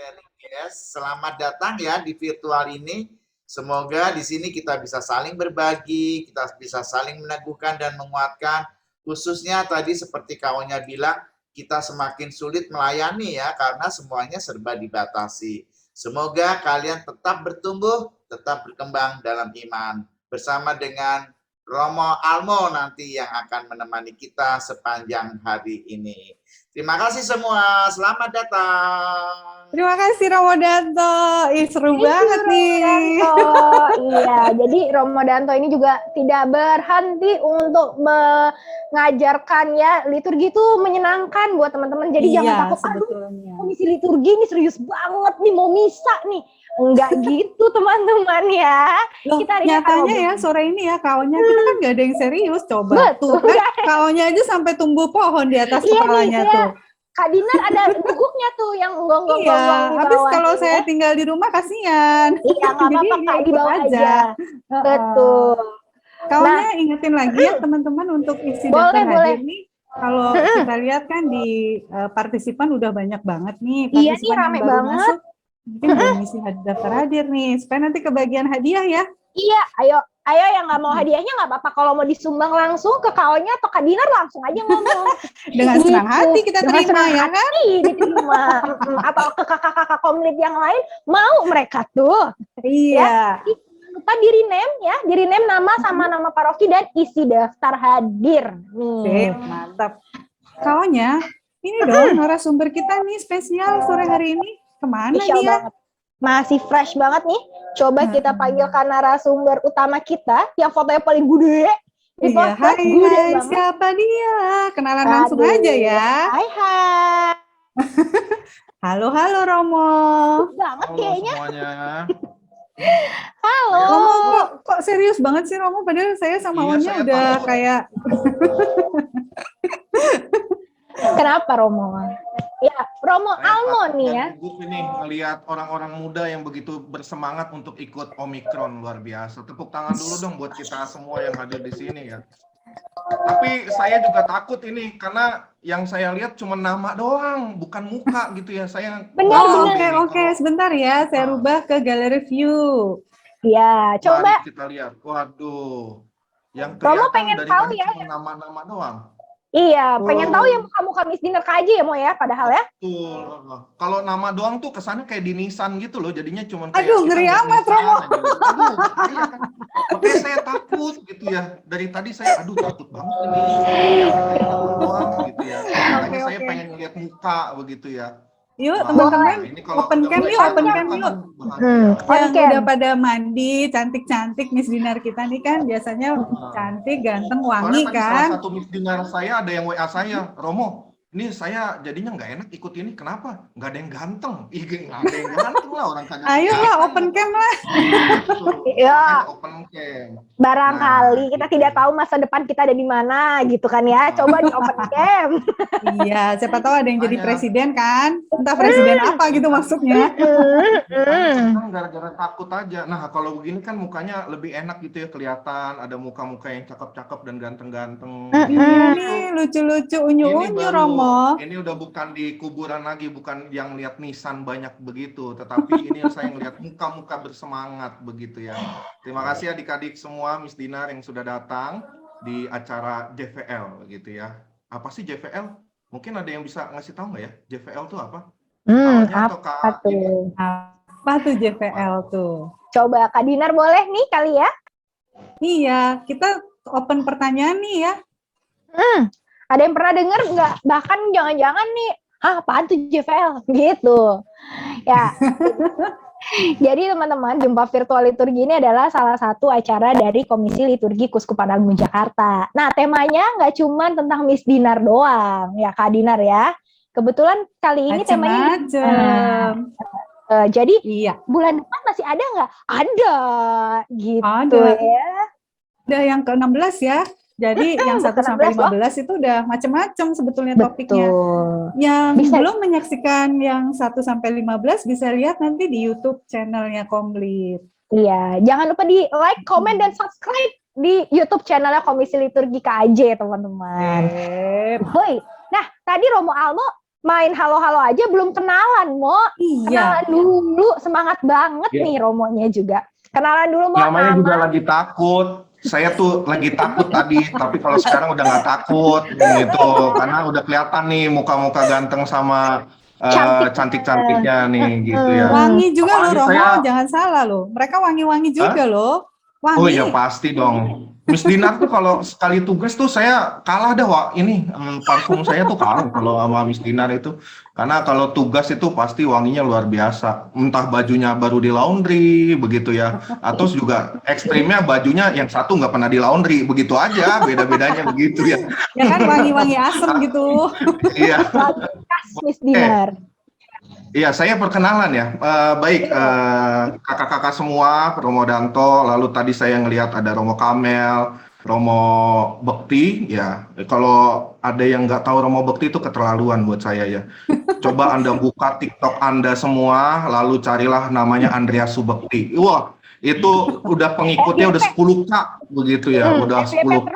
sharing guys. Selamat datang ya di virtual ini. Semoga di sini kita bisa saling berbagi, kita bisa saling meneguhkan dan menguatkan. Khususnya tadi seperti kawannya bilang, kita semakin sulit melayani ya karena semuanya serba dibatasi. Semoga kalian tetap bertumbuh, tetap berkembang dalam iman bersama dengan Romo Almo nanti yang akan menemani kita sepanjang hari ini. Terima kasih semua, selamat datang. Terima kasih Romo Danto. Seru banget nih. Iya, jadi Romo Danto ini juga tidak berhenti untuk mengajarkan ya, liturgi itu menyenangkan buat teman-teman. Jadi jangan takut, sebetulnya. Komisi liturgi ini serius banget nih, mau misa nih. Enggak gitu teman-teman ya. Loh, kita nyatanya ya sore ini ya kaonya kita kan gak ada yang serius. Coba betul, tuh kan kaonya aja sampai tumbuh pohon di atas kepalanya tuh. Kak Dinar ada guguknya tuh yang gonggong-gonggong di bawah. Habis kalau saya tinggal di rumah kasihan. Iya, nggak apa-apa Kak, di bawah aja. Betul. Kawannya ingetin lagi ya teman-teman untuk isi daftar hadir nih. Kalau kita lihat kan di partisipan udah banyak banget nih. Iya nih, rame yang baru banget. Masuk, mungkin belum isi daftar hadir nih. Supaya nanti kebagian hadiah ya. Iya, ayo yang nggak mau hadiahnya nggak apa-apa. Kalau mau disumbang langsung ke kaonya atau Kak Dinar langsung aja ngomong. Dengan senang hati kita terima ya kan? Diterima. Atau ke kakak-kakak komlit yang lain mau mereka tuh. Iya. Ya. Lupa di rename ya, di rename nama sama nama paroki dan isi daftar hadir. Sip, mantap. Kawannya, ini dong narasumber kita nih spesial sore hari ini. Kemana dia? Banget. Masih fresh banget nih. Coba kita panggilkan narasumber utama kita yang fotonya paling gede. Iya, hai, siapa dia? Kenalan langsung aja ya. Hai. Halo Romo. Banget kayaknya. Semuanya. Halo. Romo, kok serius banget sih Romo? Padahal saya sama Onya udah tahu. Kayak. Kenapa Romo? Ya, Romo Almo nih ya. Ini melihat orang-orang muda yang begitu bersemangat untuk ikut Omikron, luar biasa. Tepuk tangan dulu dong buat kita semua yang hadir di sini ya. Tapi saya juga takut ini karena yang saya lihat cuma nama doang, bukan muka gitu ya. Saya Oke, sebentar ya. Saya rubah ke gallery view. Ya, coba mari kita lihat. Waduh. Yang Romo kelihatan pengen dari tahu tadi ya. cuma nama-nama doang. Iya, pengen tahu ya muka-muka Miss Dinar KJ ya Mo ya, padahal ya. Betul. Kalau nama doang tuh kesannya kayak di Nissan gitu loh, jadinya cuma kayak ngeri amat Romo. Iya kan. Makanya saya takut gitu ya. Dari tadi saya takut banget ini. Doang gitu ya. Makanya saya pengen lihat muka begitu ya. Yuk teman-teman, open cam yuk. Yang udah pada mandi, cantik-cantik Miss Dinar kita nih kan biasanya cantik, ganteng, wangi kan. Salah satu Miss Dinar saya ada yang WA saya, Romo, ini saya jadinya nggak enak ikut ini, kenapa? Nggak ada yang ganteng. Nggak ada yang ganteng lah orang kagak. Ayo lah open cam lah. Iya. Open cam. Barangkali kita tidak tahu masa depan kita ada di mana gitu kan ya. Coba di open cam. Iya, siapa tahu ada yang jadi presiden kan. Entah presiden apa gitu maksudnya. Gara-gara takut aja. Nah, kalau begini kan mukanya lebih enak gitu ya, kelihatan ada muka-muka yang cakep-cakep dan ganteng-ganteng. Ini lucu-lucu, unyu-unyu Romo. Ini udah bukan di kuburan lagi, bukan yang lihat nisan banyak begitu, tetapi ini saya ngelihat muka-muka bersemangat begitu ya. Terima kasih adik-adik semua Miss Dinar yang sudah datang di acara JVL gitu ya. Apa sih JVL? Mungkin ada yang bisa ngasih tahu nggak ya? JVL tuh apa? Apa tuh JVL tuh? Coba Kak Dinar boleh nih kali ya? Iya, kita open pertanyaan nih ya. Ada yang pernah dengar nggak? Bahkan jangan-jangan nih, apaan tuh JVL? Gitu. Ya. Jadi teman-teman, Jumpa Virtual Liturgi ini adalah salah satu acara dari Komisi Liturgi Kuskupan Agung Jakarta. Nah, temanya nggak cuma tentang Miss Dinar doang, ya Kak Dinar ya. Kebetulan kali ini temanya jadi bulan depan masih ada nggak? Ada, gitu ya. Ada yang ke-16 ya. Jadi yang 1 sampai 15 itu udah macam-macam sebetulnya topiknya. Yang belum menyaksikan yang 1 sampai 15 bisa lihat nanti di YouTube channelnya Komplit. Iya, jangan lupa di like, comment, dan subscribe di YouTube channelnya Komisi Liturgi KJ, teman-teman. Nah, tadi Romo Almo main halo-halo aja belum kenalan, Mo. Iya. Kenalan dulu, semangat banget nih Romonya juga. Kenalan dulu, Mo. Namanya juga lagi takut. Saya tuh lagi takut tadi, tapi kalau sekarang udah nggak takut gitu, karena udah kelihatan nih muka-muka ganteng sama cantik-cantiknya nih gitu ya. Wangi juga loh, Apalagi Romo, jangan salah loh. Mereka wangi-wangi juga loh. Wangi. Oh iya pasti dong. Miss Dinar tuh kalau sekali tugas tuh saya kalah dah, Wak. Ini parfum saya tuh kalah kalau sama Miss Dinar itu. Karena kalau tugas itu pasti wanginya luar biasa. Entah bajunya baru di laundry, begitu ya. Atau juga ekstrimnya bajunya yang satu nggak pernah di laundry. Begitu aja, beda-bedanya begitu ya. Ya kan wangi-wangi asem gitu. Iya. Miss Dinar. Iya, saya perkenalan ya. Baik, kakak-kakak semua, Romo Danto, lalu tadi saya ngelihat ada Romo Kamel, Romo Bekti, ya. Kalau ada yang nggak tahu Romo Bekti itu keterlaluan buat saya ya. Coba Anda buka TikTok Anda semua, lalu carilah namanya Andreas Subekti. Wah, itu udah pengikutnya udah 10K begitu ya, udah 10K.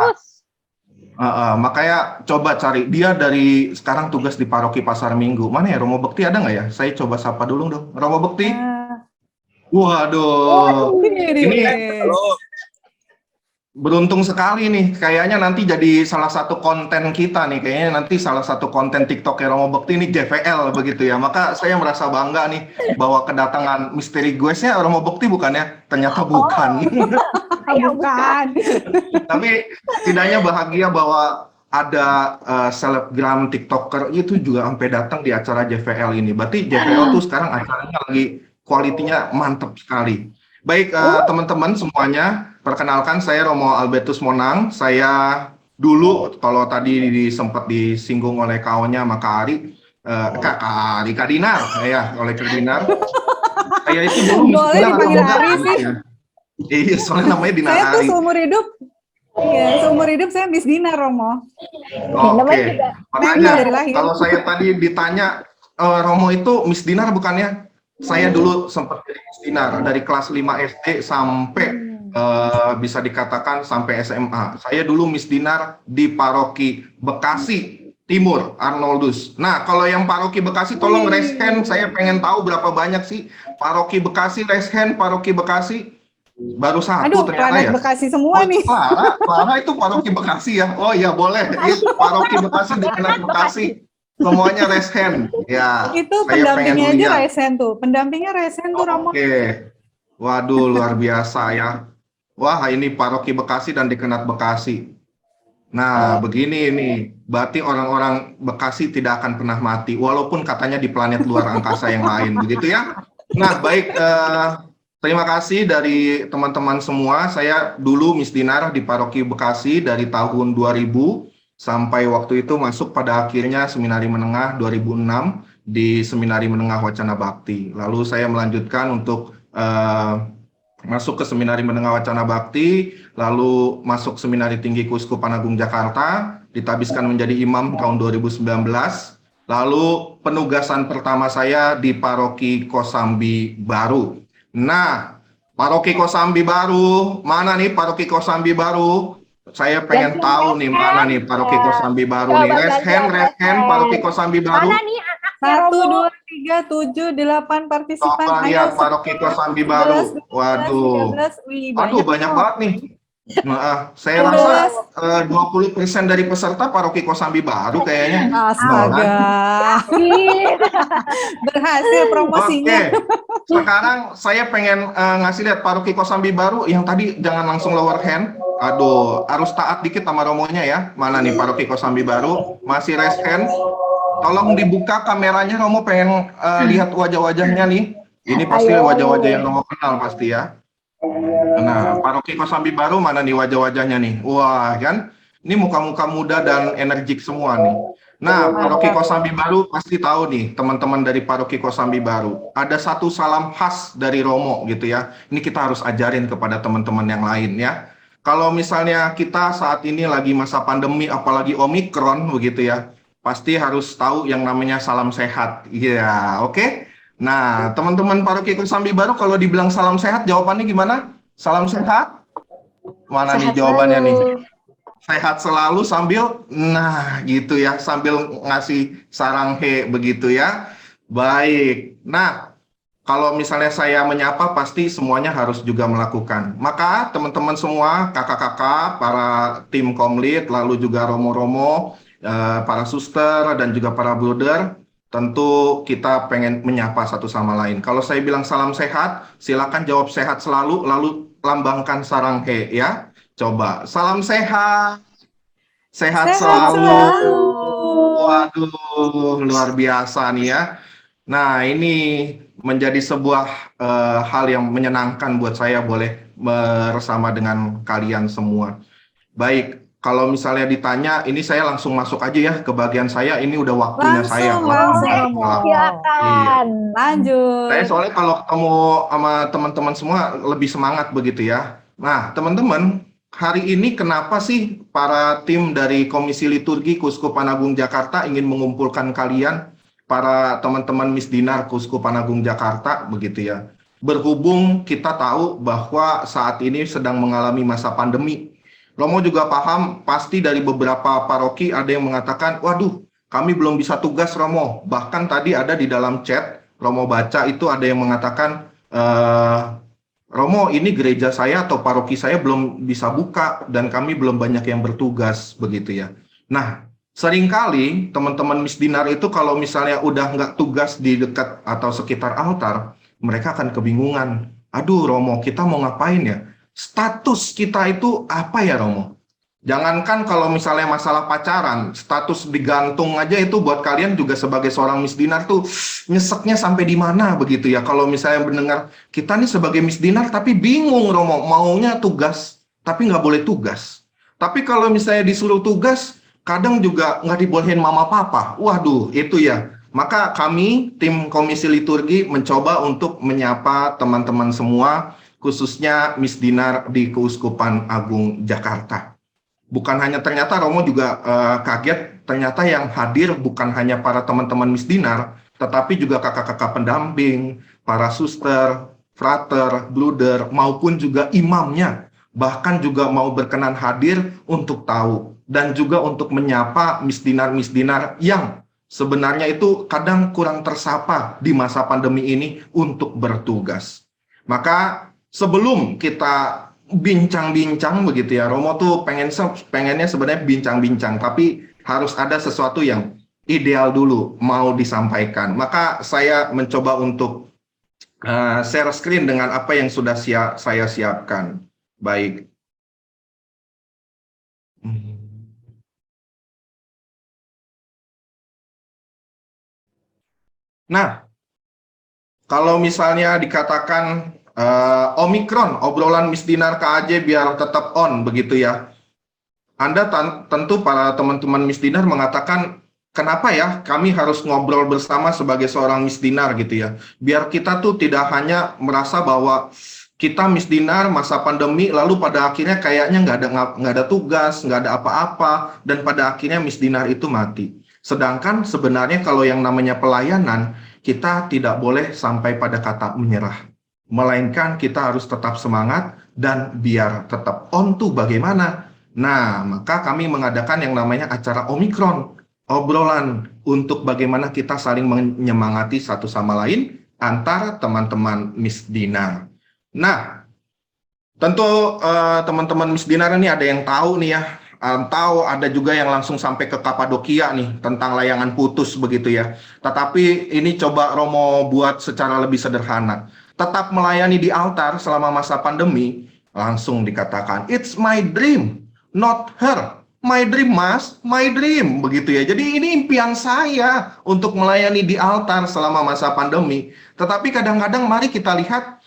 Makanya coba cari dia dari sekarang tugas di paroki Pasar Minggu. Mana ya Romo Bekti, ada nggak ya? Saya coba sapa dulu dong. Romo Bekti. Waduh. Ini beruntung sekali nih. Kayaknya nanti jadi salah satu konten kita nih. Kayaknya nanti salah satu konten TikTok Romo Bekti ini JVL begitu ya. Maka saya merasa bangga nih bahwa kedatangan misteri guesnya Romo Bekti bukan ya? Ternyata bukan. Bukan. Tapi setidaknya bahagia bahwa ada selebgram TikToker itu juga sampai datang di acara JVL ini. Berarti JVL tuh sekarang acaranya lagi kualitinya mantap sekali. Baik teman-teman semuanya, perkenalkan saya Romo Albertus Monang. Saya dulu kalau tadi sempat disinggung oleh kawannya Kak Ari, Kak Dinar, ya oleh Kak Dinar. Saya itu dulu boleh dipanggil Ari sih. Iya, soalnya namanya Dinar Ari. Saya tuh seumur hidup. Iya, seumur hidup saya Miss Dinar, Romo. Oke. Makanya kalau saya tadi ditanya Romo itu Miss Dinar bukannya? Saya dulu sempat jadi Miss Dinar dari kelas 5 SD sampai bisa dikatakan sampai SMA. Saya dulu Miss Dinar di paroki Bekasi Timur, Arnoldus. Nah, kalau yang paroki Bekasi tolong raise hand, saya pengen tahu berapa banyak sih paroki Bekasi, raise hand paroki Bekasi. Baru satu ternyata ya. Bekasi semua nih. Clara itu paroki Bekasi ya. Oh iya boleh. Itu paroki Bekasi dengan Bekasi. Semuanya raise hand. Ya. Itu pendampingnya aja raise hand tuh. Pendampingnya raise hand tuh Romo. Oke. Waduh luar biasa ya. Wah ini paroki Bekasi dan dikenat Bekasi. Nah begini nih. Berarti orang-orang Bekasi tidak akan pernah mati. Walaupun katanya di planet luar angkasa yang lain. Begitu ya. Nah baik. Terima kasih dari teman-teman semua. Saya dulu Miss Dinar di paroki Bekasi dari tahun 2000 sampai waktu itu masuk pada akhirnya Seminari Menengah 2006 di Seminari Menengah Wacana Bakti. Lalu saya melanjutkan untuk masuk ke Seminari Menengah Wacana Bakti, lalu masuk Seminari Tinggi Keuskupan Agung Jakarta, ditabiskan menjadi imam tahun 2019. Lalu penugasan pertama saya di paroki Kosambi Baru. Nah, paroki Kosambi Baru, mana nih paroki Kosambi Baru? Saya pengen tahu nih mana nih paroki Kosambi Baru nih. Raise hand paroki Kosambi Baru. Mana nih anaknya 1, 2, 3, 7, 8 partisipan. Coba lihat paroki Kosambi Baru. Waduh. Waduh banyak banget nih. Nah, saya rasa 20% dari peserta paroki Kosambi Baru kayaknya. Astaga. Berhasil promosinya. Oke. Sekarang saya pengen ngasih lihat paroki Kosambi Baru yang tadi jangan langsung lower hand. Aduh, harus taat dikit sama Romonya ya. Mana nih paroki Kosambi Baru? Masih raise hand. Tolong dibuka kameranya, Romo pengen lihat wajah-wajahnya nih. Ini pasti wajah-wajah yang Romo kenal pasti ya. Nah, paroki Kosambi Baru mana nih wajah-wajahnya nih? Wah, kan? Ini muka-muka muda dan energik semua nih. Nah, paroki Kosambi Baru pasti tahu nih, teman-teman dari paroki Kosambi Baru. Ada satu salam khas dari Romo gitu ya. Ini kita harus ajarin kepada teman-teman yang lain ya. Kalau misalnya kita saat ini lagi masa pandemi, apalagi Omikron begitu ya, pasti harus tahu yang namanya salam sehat. Iya, oke? Nah, teman-teman paroki Kosambi Baru kalau dibilang salam sehat, jawabannya gimana? Salam sehat? Mana sehat nih jawabannya nih? sehat selalu sambil, nah gitu ya, sambil ngasih sarang he begitu ya. Baik. Nah, kalau misalnya saya menyapa, pasti semuanya harus juga melakukan. Maka teman-teman semua, kakak-kakak, para tim Komlit, lalu juga Romo-Romo, para suster, dan juga para brother, tentu kita pengen menyapa satu sama lain. Kalau saya bilang salam sehat, silakan jawab sehat selalu, lalu lambangkan sarang he ya. Coba, salam sehat, sehat Sehat selalu. selalu. Waduh, luar biasa nih ya. Nah, ini menjadi sebuah hal yang menyenangkan buat saya boleh bersama dengan kalian semua. Baik, kalau misalnya ditanya, ini saya langsung masuk aja ya ke bagian saya. Ini udah waktunya saya. Langsung Waktunya Romo. sekolah. Iya. Silakan. Lanjut. Saya soalnya kalau ketemu sama teman-teman semua lebih semangat begitu ya. Nah, teman-teman, hari ini kenapa sih para tim dari Komisi Liturgi Keuskupan Agung Jakarta ingin mengumpulkan kalian, para teman-teman Misdinar Keuskupan Agung Jakarta, begitu ya. Berhubung kita tahu bahwa saat ini sedang mengalami masa pandemi. Romo juga paham, pasti dari beberapa paroki ada yang mengatakan, waduh, kami belum bisa tugas Romo. Bahkan tadi ada di dalam chat, Romo baca itu ada yang mengatakan, Romo, ini gereja saya atau paroki saya belum bisa buka dan kami belum banyak yang bertugas, begitu ya. Nah, seringkali teman-teman Misdinar itu kalau misalnya udah nggak tugas di dekat atau sekitar altar, mereka akan kebingungan. Aduh, Romo, kita mau ngapain ya? Status kita itu apa ya, Romo? Jangankan kalau misalnya masalah pacaran, status digantung aja itu buat kalian juga sebagai seorang misdinar tuh nyeseknya sampai di mana begitu ya. Kalau misalnya mendengar kita nih sebagai misdinar tapi bingung Romo, maunya tugas tapi nggak boleh tugas. Tapi kalau misalnya disuruh tugas, kadang juga nggak dibolehin mama papa. Waduh, itu ya. Maka kami tim Komisi Liturgi mencoba untuk menyapa teman-teman semua, khususnya misdinar di Keuskupan Agung Jakarta. Bukan hanya ternyata Romo juga kaget, ternyata yang hadir bukan hanya para teman-teman misdinar, tetapi juga kakak-kakak pendamping, para suster, frater, bluder, maupun juga imamnya. Bahkan juga mau berkenan hadir untuk tahu dan juga untuk menyapa misdinar-misdinar yang sebenarnya itu kadang kurang tersapa di masa pandemi ini untuk bertugas. Maka sebelum kita bincang-bincang begitu ya, Romo tuh pengennya sebenarnya bincang-bincang, tapi harus ada sesuatu yang ideal dulu mau disampaikan. Maka saya mencoba untuk share screen dengan apa yang sudah saya siapkan. Baik. Nah, kalau misalnya dikatakan Omikron, obrolan Misdinar KAJ biar tetap on begitu ya. Anda tentu para teman-teman Misdinar mengatakan, kenapa ya kami harus ngobrol bersama sebagai seorang Misdinar gitu ya. Biar kita tuh tidak hanya merasa bahwa kita Misdinar masa pandemi lalu pada akhirnya kayaknya nggak ada tugas, nggak ada apa-apa, dan pada akhirnya Misdinar itu mati. Sedangkan sebenarnya kalau yang namanya pelayanan, kita tidak boleh sampai pada kata menyerah. Melainkan kita harus tetap semangat dan biar tetap on tuh bagaimana? Nah, maka kami mengadakan yang namanya acara Omikron, obrolan untuk bagaimana kita saling menyemangati satu sama lain antara teman-teman Misdinar. Nah, tentu teman-teman Misdinar ini ada yang tahu nih ya, atau ada juga yang langsung sampai ke Kapadokia nih tentang layangan putus begitu ya. Tetapi ini coba Romo buat secara lebih sederhana. Tetap melayani di altar selama masa pandemi, langsung dikatakan, it's my dream, not her. My dream, Mas, my dream, begitu ya. Jadi ini impian saya untuk melayani di altar selama masa pandemi. Tetapi kadang-kadang mari kita lihat,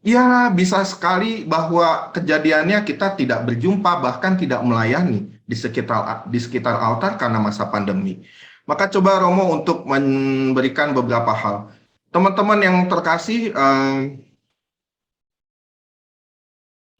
ya bisa sekali bahwa kejadiannya kita tidak berjumpa, bahkan tidak melayani di sekitar altar karena masa pandemi. Maka coba Romo untuk memberikan beberapa hal. Teman-teman yang terkasih,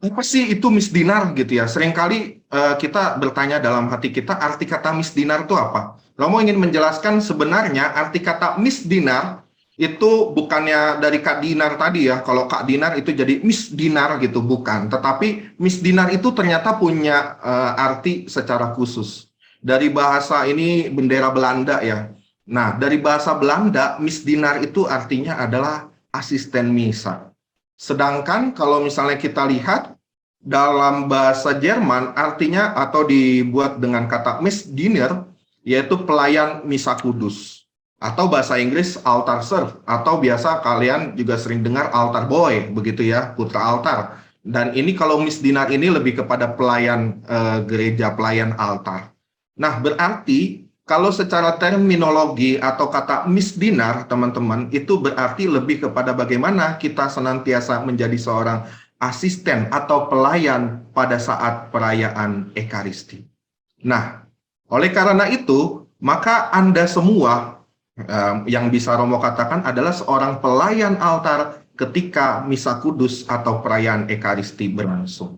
apa sih itu misdinar gitu ya? Seringkali kita bertanya dalam hati kita, arti kata misdinar itu apa? Romo ingin menjelaskan sebenarnya arti kata misdinar itu bukannya dari Kak Dinar tadi ya, kalau Kak Dinar itu jadi Miss Dinar gitu, bukan. Tetapi Miss Dinar itu ternyata punya arti secara khusus. Dari bahasa ini bendera Belanda ya. Nah, dari bahasa Belanda, Miss Dinar itu artinya adalah asisten misa. Sedangkan kalau misalnya kita lihat, dalam bahasa Jerman artinya atau dibuat dengan kata Messdiener, yaitu pelayan misa kudus. Atau bahasa Inggris altar serf, atau biasa kalian juga sering dengar altar boy, begitu ya, putra altar. Dan ini kalau Messdiener ini lebih kepada pelayan gereja, pelayan altar. Nah, berarti kalau secara terminologi atau kata Messdiener, teman-teman, itu berarti lebih kepada bagaimana kita senantiasa menjadi seorang asisten atau pelayan pada saat perayaan Ekaristi. Nah, oleh karena itu, maka Anda semua yang bisa Romo katakan adalah seorang pelayan altar ketika misa kudus atau perayaan Ekaristi berlangsung.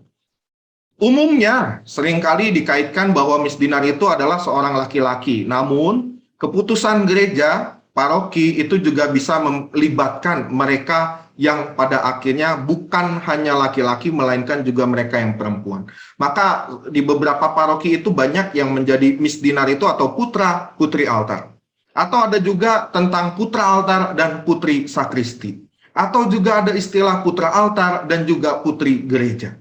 Umumnya seringkali dikaitkan bahwa Messdiener itu adalah seorang laki-laki, namun keputusan gereja, paroki itu juga bisa melibatkan mereka yang pada akhirnya bukan hanya laki-laki, melainkan juga mereka yang perempuan. Maka di beberapa paroki itu banyak yang menjadi Messdiener itu atau putra-putri altar. Atau ada juga tentang putra altar dan putri sakristi. Atau juga ada istilah putra altar dan juga putri gereja.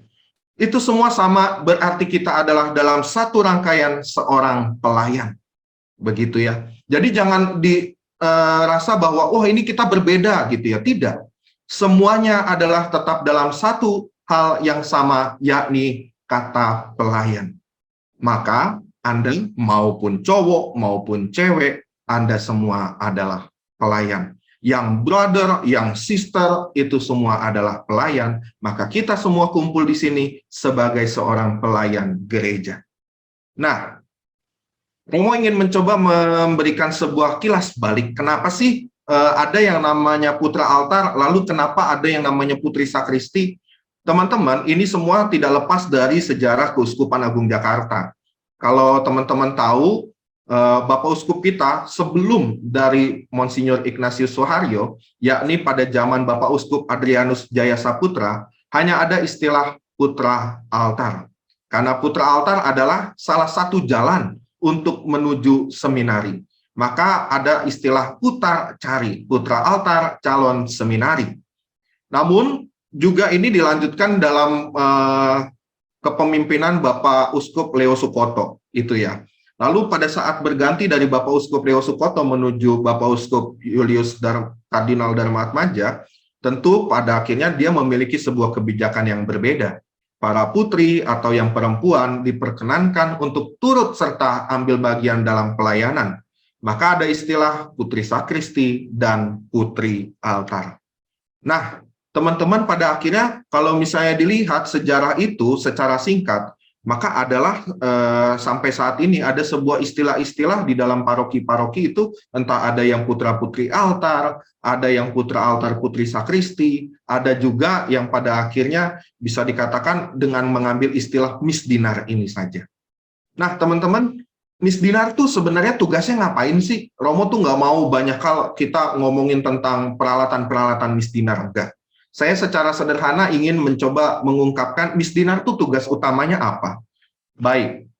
Itu semua sama, berarti kita adalah dalam satu rangkaian seorang pelayan. Begitu ya. Jadi jangan dirasa bahwa, oh ini kita berbeda gitu ya. Tidak. Semuanya adalah tetap dalam satu hal yang sama, yakni kata pelayan. Maka Anda maupun cowok maupun cewek, Anda semua adalah pelayan. Yang brother, yang sister, itu semua adalah pelayan. Maka kita semua kumpul di sini sebagai seorang pelayan gereja. Nah, Romo ingin mencoba memberikan sebuah kilas balik. Kenapa sih ada yang namanya putra altar, lalu kenapa ada yang namanya putri sakristi? Teman-teman, ini semua tidak lepas dari sejarah Keuskupan Agung Jakarta. Kalau teman-teman tahu, Bapak Uskup kita sebelum dari Monsinyur Ignatius Suharyo, yakni pada zaman Bapak Uskup Adrianus Jaya Saputra, hanya ada istilah putra altar. Karena putra altar adalah salah satu jalan untuk menuju seminari. Maka ada istilah putar cari, putra altar calon seminari. Namun juga ini dilanjutkan dalam kepemimpinan Bapak Uskup Leo Sukoto, itu ya. Lalu pada saat berganti dari Bapak Uskup Leo Sukoto menuju Bapak Uskup Julius Kardinal Darmaatmadja, tentu pada akhirnya dia memiliki sebuah kebijakan yang berbeda. Para putri atau yang perempuan diperkenankan untuk turut serta ambil bagian dalam pelayanan. Maka ada istilah putri sakristi dan putri altar. Nah, teman-teman pada akhirnya kalau misalnya dilihat sejarah itu secara singkat, maka adalah sampai saat ini ada sebuah istilah-istilah di dalam paroki-paroki itu, entah ada yang putra-putri altar, ada yang putra altar putri sakristi, ada juga yang pada akhirnya bisa dikatakan dengan mengambil istilah Messdiener ini saja. Nah, teman-teman, Messdiener tuh sebenarnya tugasnya ngapain sih? Romo tuh nggak mau banyak hal kita ngomongin tentang peralatan-peralatan Messdiener, enggak. Saya secara sederhana ingin mencoba mengungkapkan Messdiener itu tugas utamanya apa. Baik,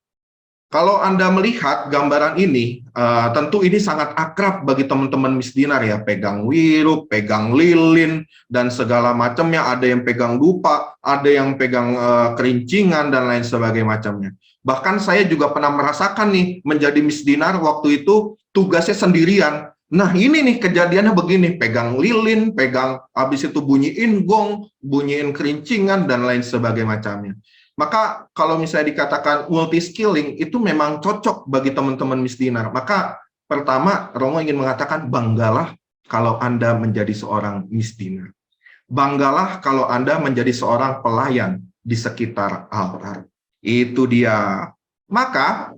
kalau Anda melihat gambaran ini, tentu ini sangat akrab bagi teman-teman Messdiener ya, pegang wiruk, pegang lilin, dan segala macamnya, ada yang pegang dupa, ada yang pegang kerincingan, dan lain sebagainya macamnya. Bahkan saya juga pernah merasakan nih, menjadi Messdiener waktu itu tugasnya sendirian. Nah ini nih kejadiannya begini, pegang lilin, pegang habis itu bunyiin gong, bunyiin kerincingan, dan lain sebagainya macamnya. Maka kalau misalnya dikatakan multi-skilling, itu memang cocok bagi teman-teman Messdiener. Maka pertama, Romo ingin mengatakan banggalah kalau Anda menjadi seorang Messdiener. Banggalah kalau Anda menjadi seorang pelayan di sekitar altar. Itu dia. Maka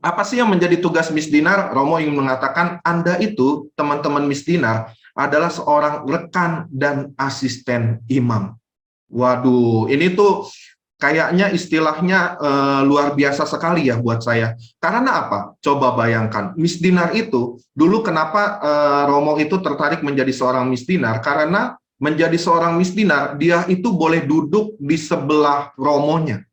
apa sih yang menjadi tugas Messdiener? Romo ingin mengatakan Anda itu, teman-teman Messdiener, adalah seorang rekan dan asisten imam. Waduh, ini tuh kayaknya istilahnya luar biasa sekali ya buat saya. Karena apa? Coba bayangkan, Miss Dinar itu, dulu kenapa Romo itu tertarik menjadi seorang Miss Dinar? Karena menjadi seorang Miss Dinar, dia itu boleh duduk di sebelah Romonya.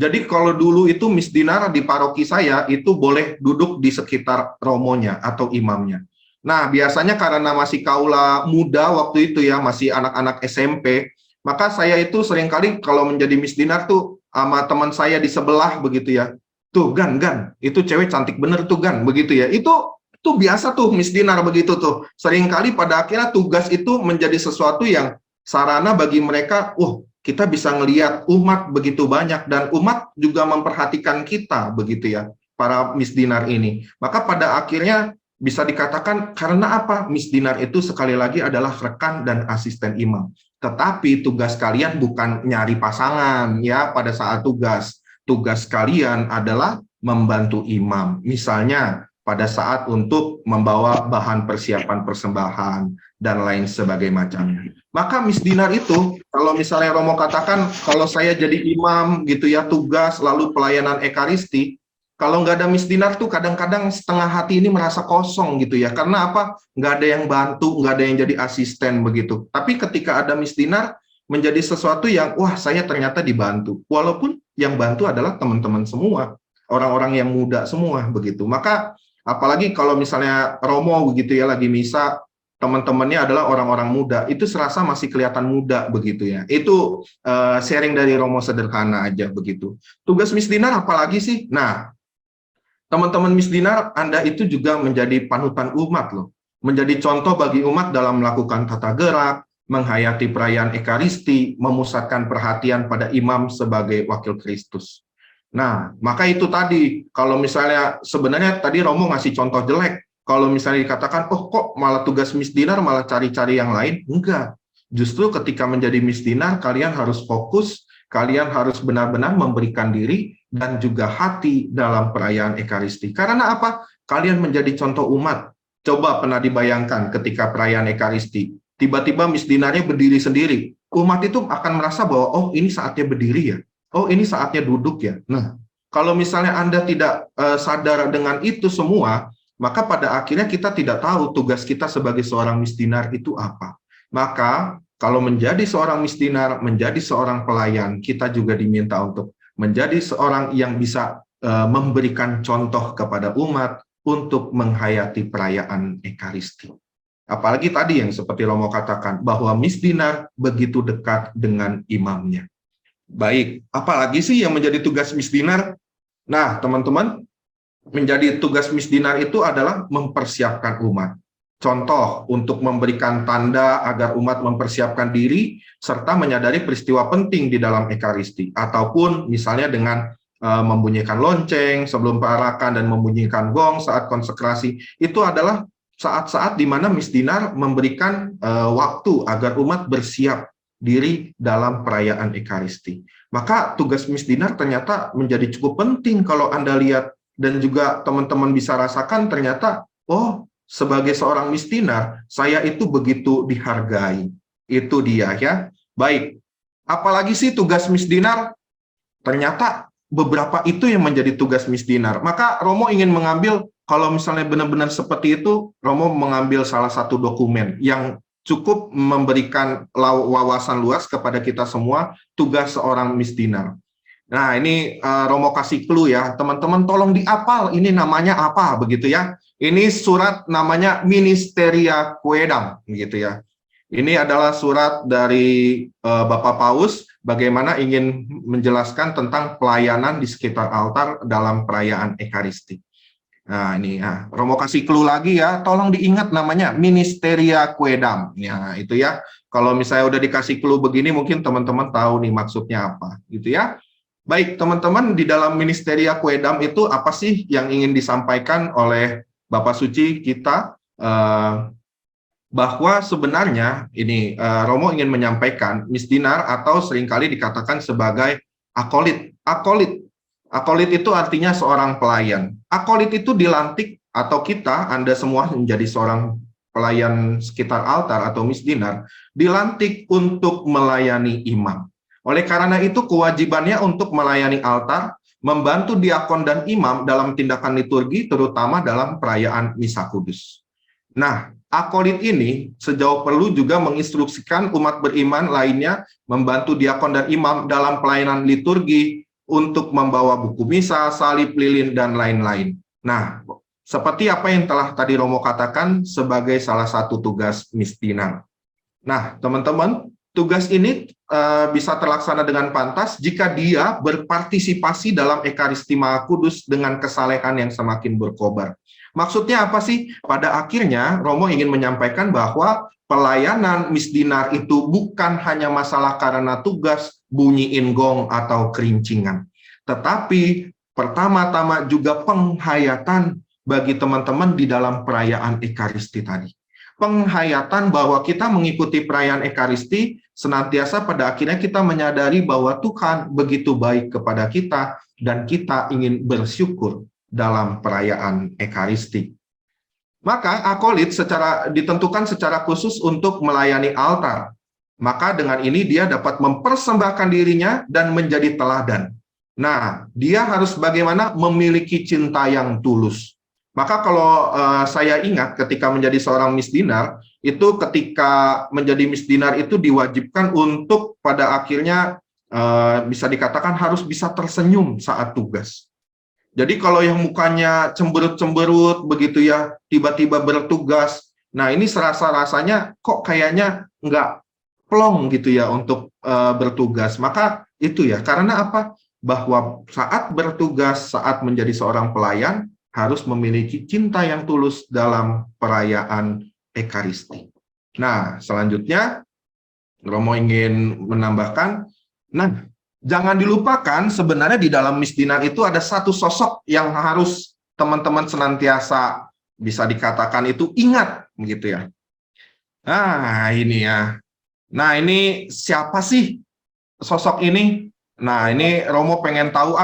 Jadi kalau dulu itu Miss Dinar di paroki saya itu boleh duduk di sekitar romonya atau imamnya. Nah, biasanya karena masih kaula muda waktu itu ya, masih anak-anak SMP, maka saya itu seringkali kalau menjadi Miss Dinar tuh sama teman saya di sebelah begitu ya. Tuh, Gan, itu cewek cantik bener tuh, Gan, begitu ya. Itu biasa tuh Miss Dinar begitu tuh. Seringkali pada akhirnya tugas itu menjadi sesuatu yang sarana bagi mereka, kita bisa ngelihat umat begitu banyak dan umat juga memperhatikan kita begitu ya, para Miss Dinar ini. Maka pada akhirnya bisa dikatakan karena apa? Miss Dinar itu sekali lagi adalah rekan dan asisten imam. Tetapi tugas kalian bukan nyari pasangan ya pada saat tugas. Tugas kalian adalah membantu imam. Misalnya pada saat untuk membawa bahan persiapan persembahan dan lain sebagai macamnya. Maka Miss Dinar itu, kalau misalnya Romo katakan, kalau saya jadi imam gitu ya, tugas lalu pelayanan ekaristi, kalau nggak ada Miss Dinar tuh kadang-kadang setengah hati ini merasa kosong gitu ya. Karena apa? Nggak ada yang bantu, nggak ada yang jadi asisten begitu. Tapi ketika ada Miss Dinar, menjadi sesuatu yang, wah saya ternyata dibantu. Walaupun yang bantu adalah teman-teman semua, orang-orang yang muda semua begitu. Maka apalagi kalau misalnya Romo begitu ya, lagi misa, teman-temannya adalah orang-orang muda, itu serasa masih kelihatan muda begitu ya. Itu sharing dari Romo sederhana aja begitu. Tugas Miss Dinar apalagi sih? Nah, teman-teman Miss Dinar, Anda itu juga menjadi panutan umat loh. Menjadi contoh bagi umat dalam melakukan tata gerak, menghayati perayaan Ekaristi, memusatkan perhatian pada imam sebagai wakil Kristus. Nah, maka itu tadi, kalau misalnya sebenarnya tadi Romo ngasih contoh jelek, kalau misalnya dikatakan, kok malah tugas Miss Dinar malah cari-cari yang lain? Enggak. Justru ketika menjadi Miss Dinar, kalian harus fokus, kalian harus benar-benar memberikan diri dan juga hati dalam perayaan Ekaristi. Karena apa? Kalian menjadi contoh umat. Coba pernah dibayangkan ketika perayaan Ekaristi, tiba-tiba Miss Dinarnya berdiri sendiri. Umat itu akan merasa bahwa, ini saatnya berdiri ya. Ini saatnya duduk ya. Nah, kalau misalnya Anda tidak sadar dengan itu semua, maka pada akhirnya kita tidak tahu tugas kita sebagai seorang Miss Dinar itu apa. Maka kalau menjadi seorang Miss Dinar, menjadi seorang pelayan, kita juga diminta untuk menjadi seorang yang bisa memberikan contoh kepada umat untuk menghayati perayaan Ekaristi. Apalagi tadi yang seperti Romo katakan, bahwa Miss Dinar begitu dekat dengan imamnya. Baik, apalagi sih yang menjadi tugas Miss Dinar? Nah, teman-teman, menjadi tugas Miss Dinar itu adalah mempersiapkan umat. Contoh, untuk memberikan tanda agar umat mempersiapkan diri, serta menyadari peristiwa penting di dalam Ekaristi. Ataupun misalnya dengan membunyikan lonceng sebelum perarakan dan membunyikan gong saat konsekrasi. Itu adalah saat-saat di mana Miss Dinar memberikan waktu agar umat bersiap diri dalam perayaan Ekaristi. Maka tugas Miss Dinar ternyata menjadi cukup penting kalau Anda lihat dan juga teman-teman bisa rasakan ternyata, sebagai seorang Miss Dinar, saya itu begitu dihargai. Itu dia ya. Baik, apalagi sih tugas Miss Dinar? Ternyata beberapa itu yang menjadi tugas Miss Dinar. Maka Romo ingin mengambil, kalau misalnya benar-benar seperti itu, Romo mengambil salah satu dokumen yang cukup memberikan wawasan luas kepada kita semua tugas seorang Miss Dinar. Nah, ini Romo kasih clue ya, teman-teman tolong dihafal ini namanya apa begitu ya. Ini surat namanya Ministeria Quaedam gitu ya. Ini adalah surat dari Bapak Paus bagaimana ingin menjelaskan tentang pelayanan di sekitar altar dalam perayaan Ekaristi. Nah, ini Romo kasih clue lagi ya, tolong diingat namanya Ministeria Quaedam. Ya, itu ya. Kalau misalnya udah dikasih clue begini mungkin teman-teman tahu nih maksudnya apa, gitu ya. Baik, teman-teman, di dalam Ministeria Quaedam itu apa sih yang ingin disampaikan oleh Bapak Suci kita? Bahwa sebenarnya ini Romo ingin menyampaikan Miss Dinar atau seringkali dikatakan sebagai akolit. Akolit itu artinya seorang pelayan. Akolit itu dilantik atau kita, Anda semua menjadi seorang pelayan sekitar altar atau Miss Dinar, dilantik untuk melayani imam. Oleh karena itu, kewajibannya untuk melayani altar, membantu diakon dan imam dalam tindakan liturgi, terutama dalam perayaan Misa Kudus. Nah, akolit ini sejauh perlu juga menginstruksikan umat beriman lainnya membantu diakon dan imam dalam pelayanan liturgi untuk membawa buku misa, salib, lilin, dan lain-lain. Nah, seperti apa yang telah tadi Romo katakan sebagai salah satu tugas misdinar. Nah, teman-teman, tugas ini bisa terlaksana dengan pantas jika dia berpartisipasi dalam Ekaristi Maha Kudus dengan kesalehan yang semakin berkobar. Maksudnya apa sih? Pada akhirnya, Romo ingin menyampaikan bahwa pelayanan misdinar itu bukan hanya masalah karena tugas, bunyiin gong, atau kerincingan. Tetapi pertama-tama juga penghayatan bagi teman-teman di dalam perayaan Ekaristi tadi. Penghayatan bahwa kita mengikuti perayaan Ekaristi, senantiasa pada akhirnya kita menyadari bahwa Tuhan begitu baik kepada kita, dan kita ingin bersyukur dalam perayaan Ekaristi. Maka akolit ditentukan secara khusus untuk melayani altar. Maka dengan ini dia dapat mempersembahkan dirinya dan menjadi teladan. Nah, dia harus bagaimana memiliki cinta yang tulus. Maka kalau saya ingat ketika menjadi seorang misdinar, itu ketika menjadi misdinar itu diwajibkan untuk pada akhirnya bisa dikatakan harus bisa tersenyum saat tugas. Jadi kalau yang mukanya cemberut-cemberut begitu ya, tiba-tiba bertugas, nah ini rasanya kok kayaknya nggak plong gitu ya untuk bertugas. Maka itu ya, karena apa? Bahwa saat bertugas, saat menjadi seorang pelayan, harus memiliki cinta yang tulus dalam perayaan Ekaristi. Nah, selanjutnya Romo ingin menambahkan, nah, jangan dilupakan sebenarnya di dalam misdinar itu ada satu sosok yang harus teman-teman senantiasa bisa dikatakan itu ingat, gitu ya. Nah, ini ya. Nah, ini siapa sih sosok ini? Nah, ini Romo pengen tahu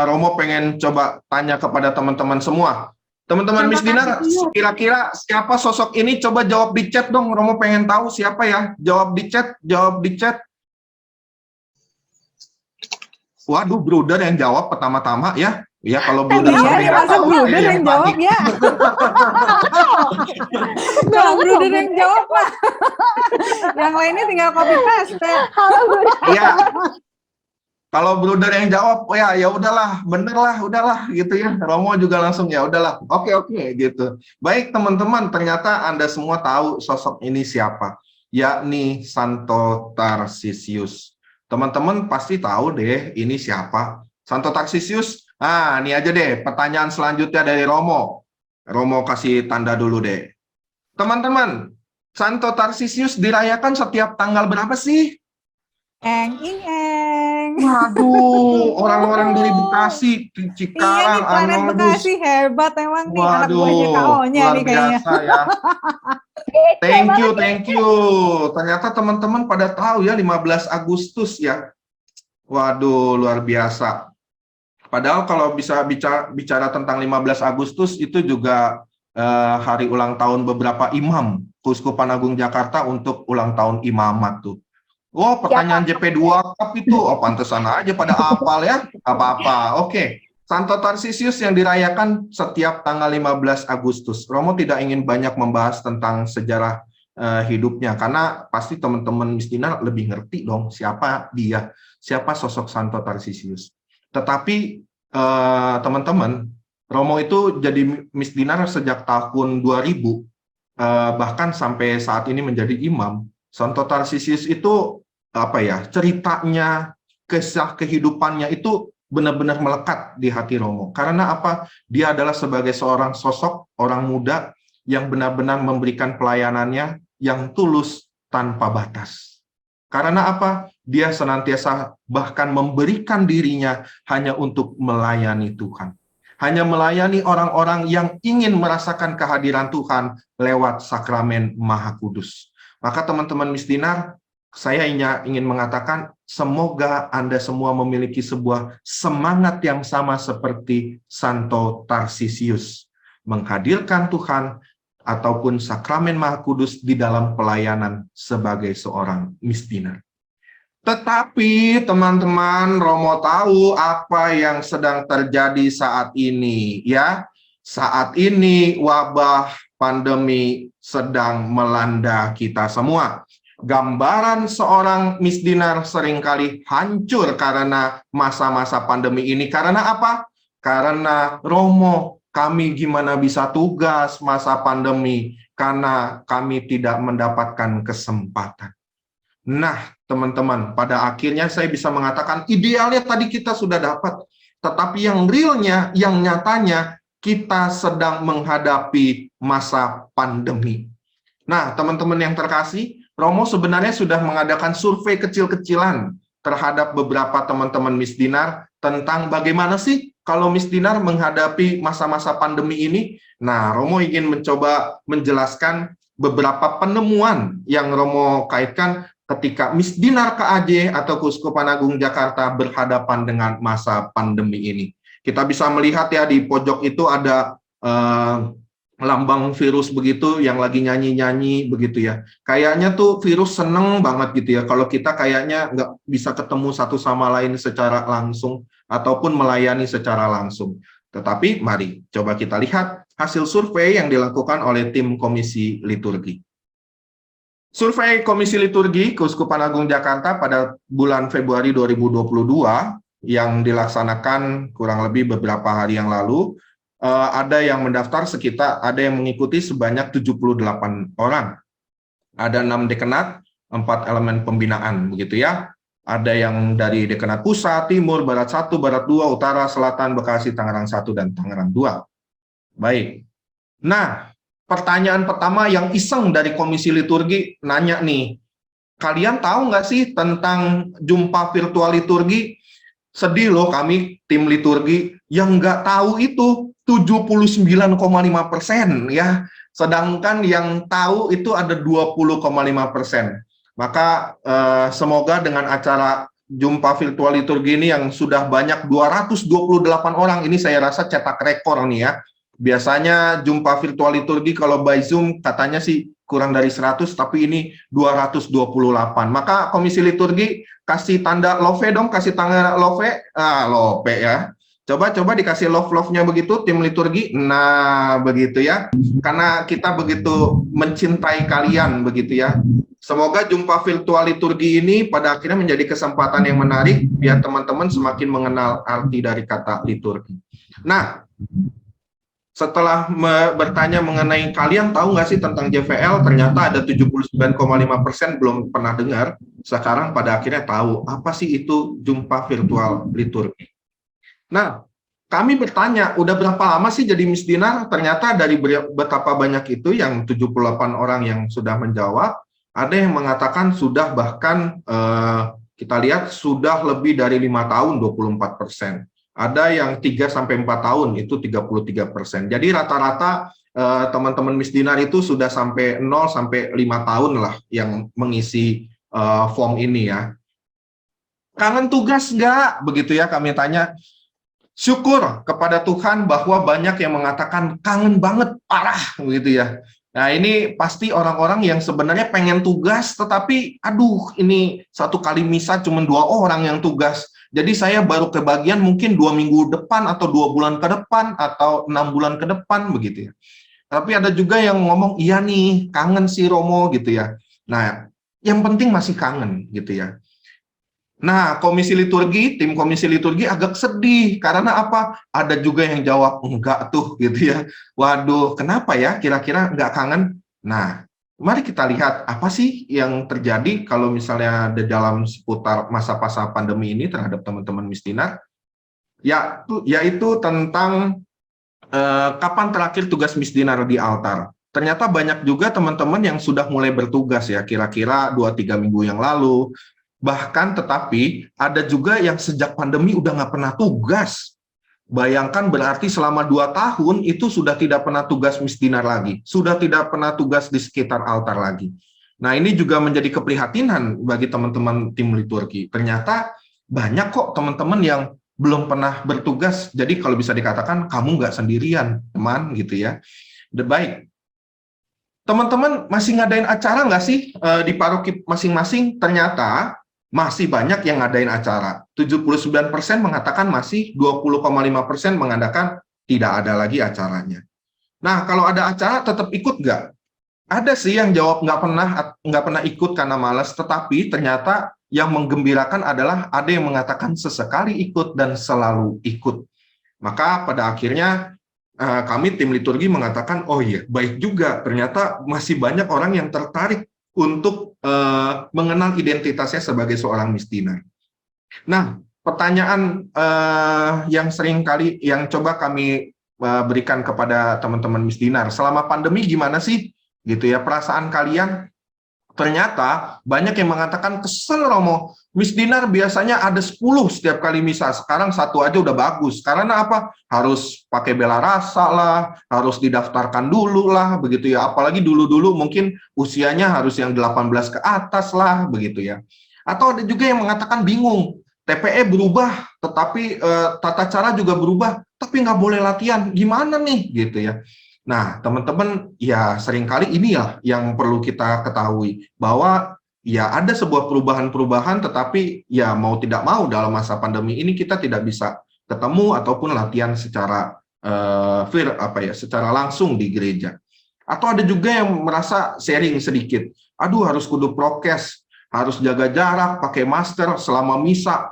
Romo pengen coba tanya kepada teman-teman semua. Teman-teman misdinar, kira-kira siapa sosok ini? Coba jawab di chat dong. Romo pengen tahu siapa ya. Jawab di chat. Waduh, Bruder yang jawab pertama-tama ya. Ya, kalau Bruder sampai nggak tahu, Bruder yang jawab ya. Bruder yang jawab lah. Yang lainnya tinggal copy paste. Halo, Bruder. Iya. Kalau Bruder yang jawab, ya udahlah, bener lah, udahlah gitu ya. Romo juga langsung ya udahlah, oke gitu. Baik teman-teman, ternyata Anda semua tahu sosok ini siapa, yakni Santo Tarsisius. Teman-teman pasti tahu deh ini siapa. Santo Tarsisius, ini aja deh pertanyaan selanjutnya dari Romo. Romo kasih tanda dulu deh. Teman-teman, Santo Tarsisius dirayakan setiap tanggal berapa sih? Waduh, orang-orang dari Bekasi, Cikarang, iya nih, planet Bekasi hebat emang nih. Anak buahnya KO-nya nih kayaknya. Ya. Thank you. Ternyata teman-teman pada tahu ya 15 Agustus ya. Waduh, luar biasa. Padahal kalau bisa bicara tentang 15 Agustus itu juga hari ulang tahun beberapa imam Keuskupan Agung Jakarta untuk ulang tahun imamat tuh. Oh, pertanyaan JP2 Cup itu, pantesan aja pada hafal ya, apa-apa. Oke, Santo Tarsisius yang dirayakan setiap tanggal 15 Agustus. Romo tidak ingin banyak membahas tentang sejarah hidupnya, karena pasti teman-teman misdinar lebih ngerti dong siapa dia, siapa sosok Santo Tarsisius. Tetapi teman-teman, Romo itu jadi misdinar sejak tahun 2000, bahkan sampai saat ini menjadi imam. Santo Tarsisius itu ceritanya, kisah kehidupannya itu benar-benar melekat di hati Romo. Karena apa? Dia adalah sebagai seorang sosok orang muda yang benar-benar memberikan pelayanannya yang tulus tanpa batas. Karena apa? Dia senantiasa bahkan memberikan dirinya hanya untuk melayani Tuhan. Hanya melayani orang-orang yang ingin merasakan kehadiran Tuhan lewat sakramen Maha Kudus. Maka teman-teman misdinar, saya ingin mengatakan, semoga Anda semua memiliki sebuah semangat yang sama seperti Santo Tarsisius, menghadirkan Tuhan ataupun sakramen Maha Kudus di dalam pelayanan sebagai seorang misdinar. Tetapi teman-teman, Romo tahu apa yang sedang terjadi saat ini ya. Saat ini wabah pandemi sedang melanda kita semua. Gambaran seorang Miss Dinar seringkali hancur karena masa-masa pandemi ini. Karena apa? Karena Romo, kami gimana bisa tugas masa pandemi karena kami tidak mendapatkan kesempatan. Nah, teman-teman, pada akhirnya saya bisa mengatakan idealnya tadi kita sudah dapat, tetapi yang realnya, yang nyatanya kita sedang menghadapi masa pandemi. Nah, teman-teman yang terkasih, Romo sebenarnya sudah mengadakan survei kecil-kecilan terhadap beberapa teman-teman Miss Dinar tentang bagaimana sih kalau Miss Dinar menghadapi masa-masa pandemi ini. Nah, Romo ingin mencoba menjelaskan beberapa penemuan yang Romo kaitkan ketika Miss Dinar KAJ atau Keuskupan Agung Jakarta berhadapan dengan masa pandemi ini. Kita bisa melihat ya di pojok itu ada lambang virus begitu yang lagi nyanyi-nyanyi begitu ya. Kayaknya tuh virus seneng banget gitu ya. Kalau kita kayaknya nggak bisa ketemu satu sama lain secara langsung ataupun melayani secara langsung. Tetapi mari coba kita lihat hasil survei yang dilakukan oleh tim Komisi Liturgi. Survei Komisi Liturgi Keuskupan Agung Jakarta pada bulan Februari 2022 yang dilaksanakan kurang lebih beberapa hari yang lalu, ada yang mendaftar ada yang mengikuti sebanyak 78 orang. Ada 6 dekanat, 4 elemen pembinaan, begitu ya. Ada yang dari dekanat Pusat, Timur, Barat 1, Barat 2, Utara, Selatan, Bekasi, Tangerang 1, dan Tangerang 2. Baik. Nah, pertanyaan pertama yang iseng dari Komisi Liturgi nanya nih, kalian tahu nggak sih tentang jumpa virtual liturgi? Sedih loh kami, tim liturgi, yang nggak tahu itu 79,5% ya, sedangkan yang tahu itu ada 20,5%. Maka semoga dengan acara jumpa virtual liturgi ini yang sudah banyak 228 orang, ini saya rasa cetak rekor nih ya. Biasanya jumpa virtual liturgi kalau by Zoom katanya sih kurang dari 100, tapi ini 228. Maka Komisi Liturgi kasih tanda love dong, kasih tanda love. Love ya. Coba dikasih love-nya begitu tim liturgi. Nah, begitu ya. Karena kita begitu mencintai kalian begitu ya. Semoga jumpa virtual liturgi ini pada akhirnya menjadi kesempatan yang menarik biar teman-teman semakin mengenal arti dari kata liturgi. Nah, setelah bertanya mengenai kalian tahu nggak sih tentang JVL, ternyata ada 79,5% belum pernah dengar. Sekarang pada akhirnya tahu apa sih itu jumpa virtual liturgi. Nah, kami bertanya, udah berapa lama sih jadi Miss Dinar? Ternyata dari betapa banyak itu, yang 78 orang yang sudah menjawab, ada yang mengatakan sudah bahkan kita lihat sudah lebih dari 5 tahun, 24%. Ada yang 3-4 tahun, itu 33%. Jadi rata-rata teman-teman Miss Dinar itu sudah sampai 0-5 tahun lah yang mengisi form ini ya. Kangen tugas nggak? Begitu ya kami tanya. Syukur kepada Tuhan bahwa banyak yang mengatakan kangen banget, parah begitu ya. Nah ini pasti orang-orang yang sebenarnya pengen tugas, tetapi aduh ini satu kali misa cuma 2 orang yang tugas. Jadi saya baru kebagian mungkin 2 minggu depan atau 2 bulan ke depan atau 6 bulan ke depan begitu ya. Tapi ada juga yang ngomong iya nih kangen si Romo gitu ya. Nah yang penting masih kangen gitu ya. Nah Komisi Liturgi, tim Komisi Liturgi agak sedih karena apa? Ada juga yang jawab enggak tuh gitu ya. Waduh kenapa ya kira-kira enggak kangen? Nah mari kita lihat apa sih yang terjadi kalau misalnya di dalam seputar masa-masa pandemi ini terhadap teman-teman Miss Dinar. Yaitu tentang kapan terakhir tugas Miss Dinar di altar. Ternyata banyak juga teman-teman yang sudah mulai bertugas ya, kira-kira 2-3 minggu yang lalu. Bahkan tetapi ada juga yang sejak pandemi udah nggak pernah tugas. Bayangkan berarti selama 2 tahun itu sudah tidak pernah tugas Miss Dinar lagi. Sudah tidak pernah tugas di sekitar altar lagi. Nah ini juga menjadi keprihatinan bagi teman-teman tim liturgi. Ternyata banyak kok teman-teman yang belum pernah bertugas. Jadi kalau bisa dikatakan kamu nggak sendirian teman gitu ya. Baik. Teman-teman masih ngadain acara nggak sih di paroki masing-masing? Ternyata masih banyak yang ngadain acara. 79% mengatakan masih, 20,5% mengatakan tidak ada lagi acaranya. Nah, kalau ada acara tetap ikut nggak? Ada sih yang jawab nggak pernah ikut karena malas, tetapi ternyata yang menggembirakan adalah ada yang mengatakan sesekali ikut dan selalu ikut. Maka pada akhirnya kami tim liturgi mengatakan, oh iya, baik juga, ternyata masih banyak orang yang tertarik untuk mengenal identitasnya sebagai seorang misdinar. Nah, pertanyaan yang sering kali yang coba kami berikan kepada teman-teman misdinar, selama pandemi gimana sih? Gitu ya, perasaan kalian. Ternyata banyak yang mengatakan, kesel Romo, misdinar biasanya ada 10 setiap kali misa, sekarang 1 aja udah bagus. Karena apa? Harus pakai bela rasa lah, harus didaftarkan dulu lah, begitu ya. Apalagi dulu-dulu mungkin usianya harus yang 18 ke atas lah, begitu ya. Atau ada juga yang mengatakan bingung, TPE berubah, tetapi tata cara juga berubah, tapi nggak boleh latihan, gimana nih, gitu ya. Nah, teman-teman, ya seringkali inilah yang perlu kita ketahui, bahwa ya ada sebuah perubahan-perubahan, tetapi ya mau tidak mau dalam masa pandemi ini kita tidak bisa ketemu ataupun latihan secara secara langsung di gereja. Atau ada juga yang merasa sharing sedikit, aduh harus kudu prokes, harus jaga jarak, pakai masker selama misa,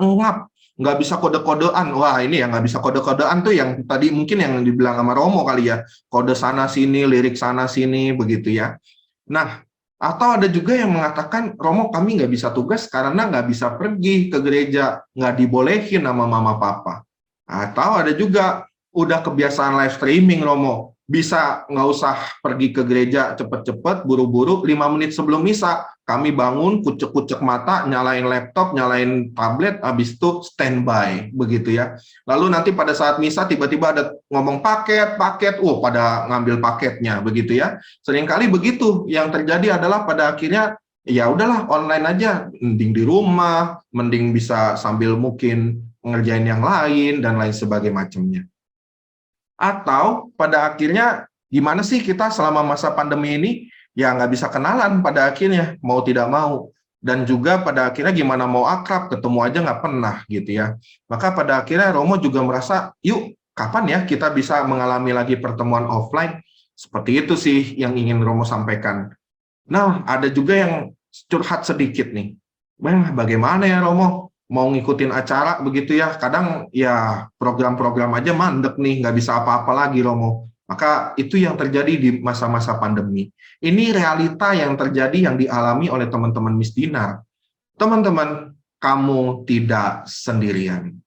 nggak bisa kode-kodean. Wah, ini ya nggak bisa kode-kodean tuh yang tadi mungkin yang dibilang sama Romo kali ya, kode sana sini, lirik sana sini, begitu ya. Nah, atau ada juga yang mengatakan, Romo kami nggak bisa tugas karena nggak bisa pergi ke gereja, nggak dibolehin sama mama papa. Atau ada juga udah kebiasaan live streaming Romo, bisa nggak usah pergi ke gereja cepet-cepet, buru-buru, 5 menit sebelum misa, kami bangun, kucek-kucek mata, nyalain laptop, nyalain tablet, habis itu standby, begitu ya. Lalu nanti pada saat misa tiba-tiba ada ngomong paket, pada ngambil paketnya, begitu ya. Seringkali begitu, yang terjadi adalah pada akhirnya, ya udahlah online aja, mending di rumah, mending bisa sambil mungkin ngerjain yang lain, dan lain sebagainya macamnya. Atau pada akhirnya, gimana sih kita selama masa pandemi ini, ya nggak bisa kenalan pada akhirnya, mau tidak mau. Dan juga pada akhirnya gimana mau akrab, ketemu aja nggak pernah gitu ya. Maka pada akhirnya Romo juga merasa, yuk kapan ya kita bisa mengalami lagi pertemuan offline. Seperti itu sih yang ingin Romo sampaikan. Nah, ada juga yang curhat sedikit nih. Bagaimana ya Romo? Mau ngikutin acara begitu ya, kadang ya program-program aja mandek nih, nggak bisa apa-apa lagi Romo. Maka itu yang terjadi di masa-masa pandemi. Ini realita yang terjadi yang dialami oleh teman-teman misdinar. Teman-teman, kamu tidak sendirian.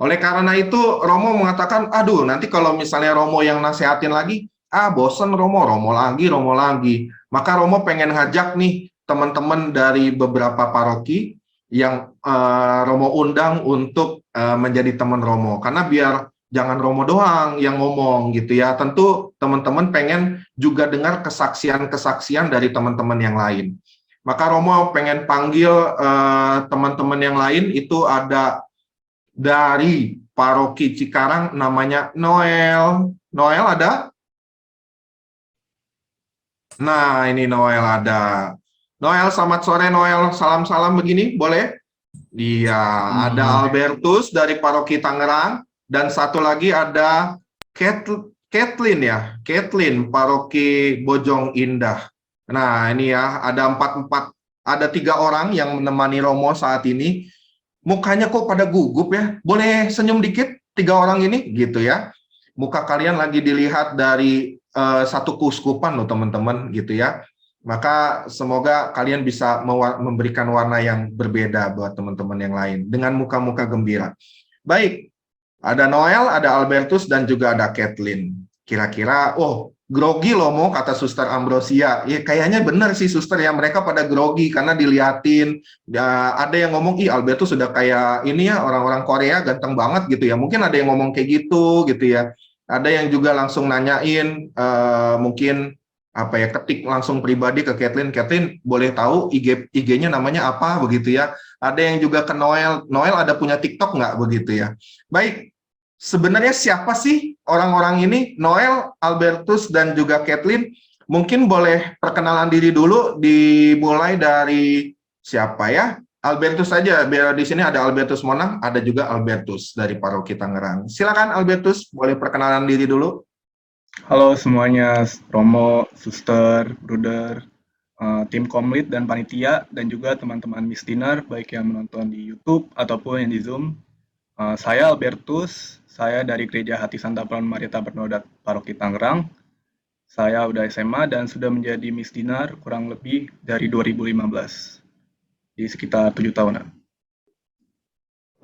Oleh karena itu, Romo mengatakan, aduh nanti kalau misalnya Romo yang nasehatin lagi, bosen Romo lagi. Maka Romo pengen ngajak nih teman-teman dari beberapa paroki yang Romo undang untuk menjadi teman Romo. Karena biar jangan Romo doang yang ngomong gitu ya. Tentu teman-teman pengen juga dengar kesaksian-kesaksian dari teman-teman yang lain. Maka Romo pengen panggil teman-teman yang lain, itu ada dari paroki Cikarang namanya Noel. Noel ada? Nah, ini Noel ada. Noel, selamat sore Noel, salam-salam begini, boleh? Iya, ada Albertus dari paroki Tangerang, dan satu lagi ada Kathleen ya, Kathleen paroki Bojong Indah. Nah ini ya, ada 3 orang yang menemani Romo saat ini. Mukanya kok pada gugup ya, boleh senyum dikit 3 orang ini gitu ya. Muka kalian lagi dilihat dari satu keuskupan loh teman-teman gitu ya. Maka semoga kalian bisa memberikan warna yang berbeda buat teman-teman yang lain dengan muka-muka gembira. Baik, ada Noel, ada Albertus, dan juga ada Kathleen. Kira-kira, grogi loh mau kata Suster Ambrosia. Ya kayaknya benar sih Suster ya, mereka pada grogi karena diliatin. Ya, ada yang ngomong, Albertus sudah kayak ini ya, orang-orang Korea ganteng banget gitu ya. Mungkin ada yang ngomong kayak gitu ya. Ada yang juga langsung nanyain, mungkin ketik langsung pribadi ke Kathleen, boleh tahu IG-nya namanya apa begitu ya. Ada yang juga ke Noel ada punya TikTok nggak begitu ya. Baik, sebenarnya siapa sih orang-orang ini? Noel, Albertus, dan juga Kathleen, mungkin boleh perkenalan diri dulu, dimulai dari siapa ya? Albertus saja, biar di sini ada Albertus Monang, ada juga Albertus dari Paroki Tangerang. Silakan Albertus, boleh perkenalan diri dulu. Halo semuanya, Romo, Suster, Bruder, tim Komlit dan panitia, dan juga teman-teman Miss Dinner, baik yang menonton di YouTube ataupun yang di Zoom. Saya Albertus, saya dari Gereja Hati Santa Paula Maria Tabernodat Paroki Tangerang. Saya udah SMA dan sudah menjadi Miss Dinner kurang lebih dari 2015. Di sekitar 7 tahunan.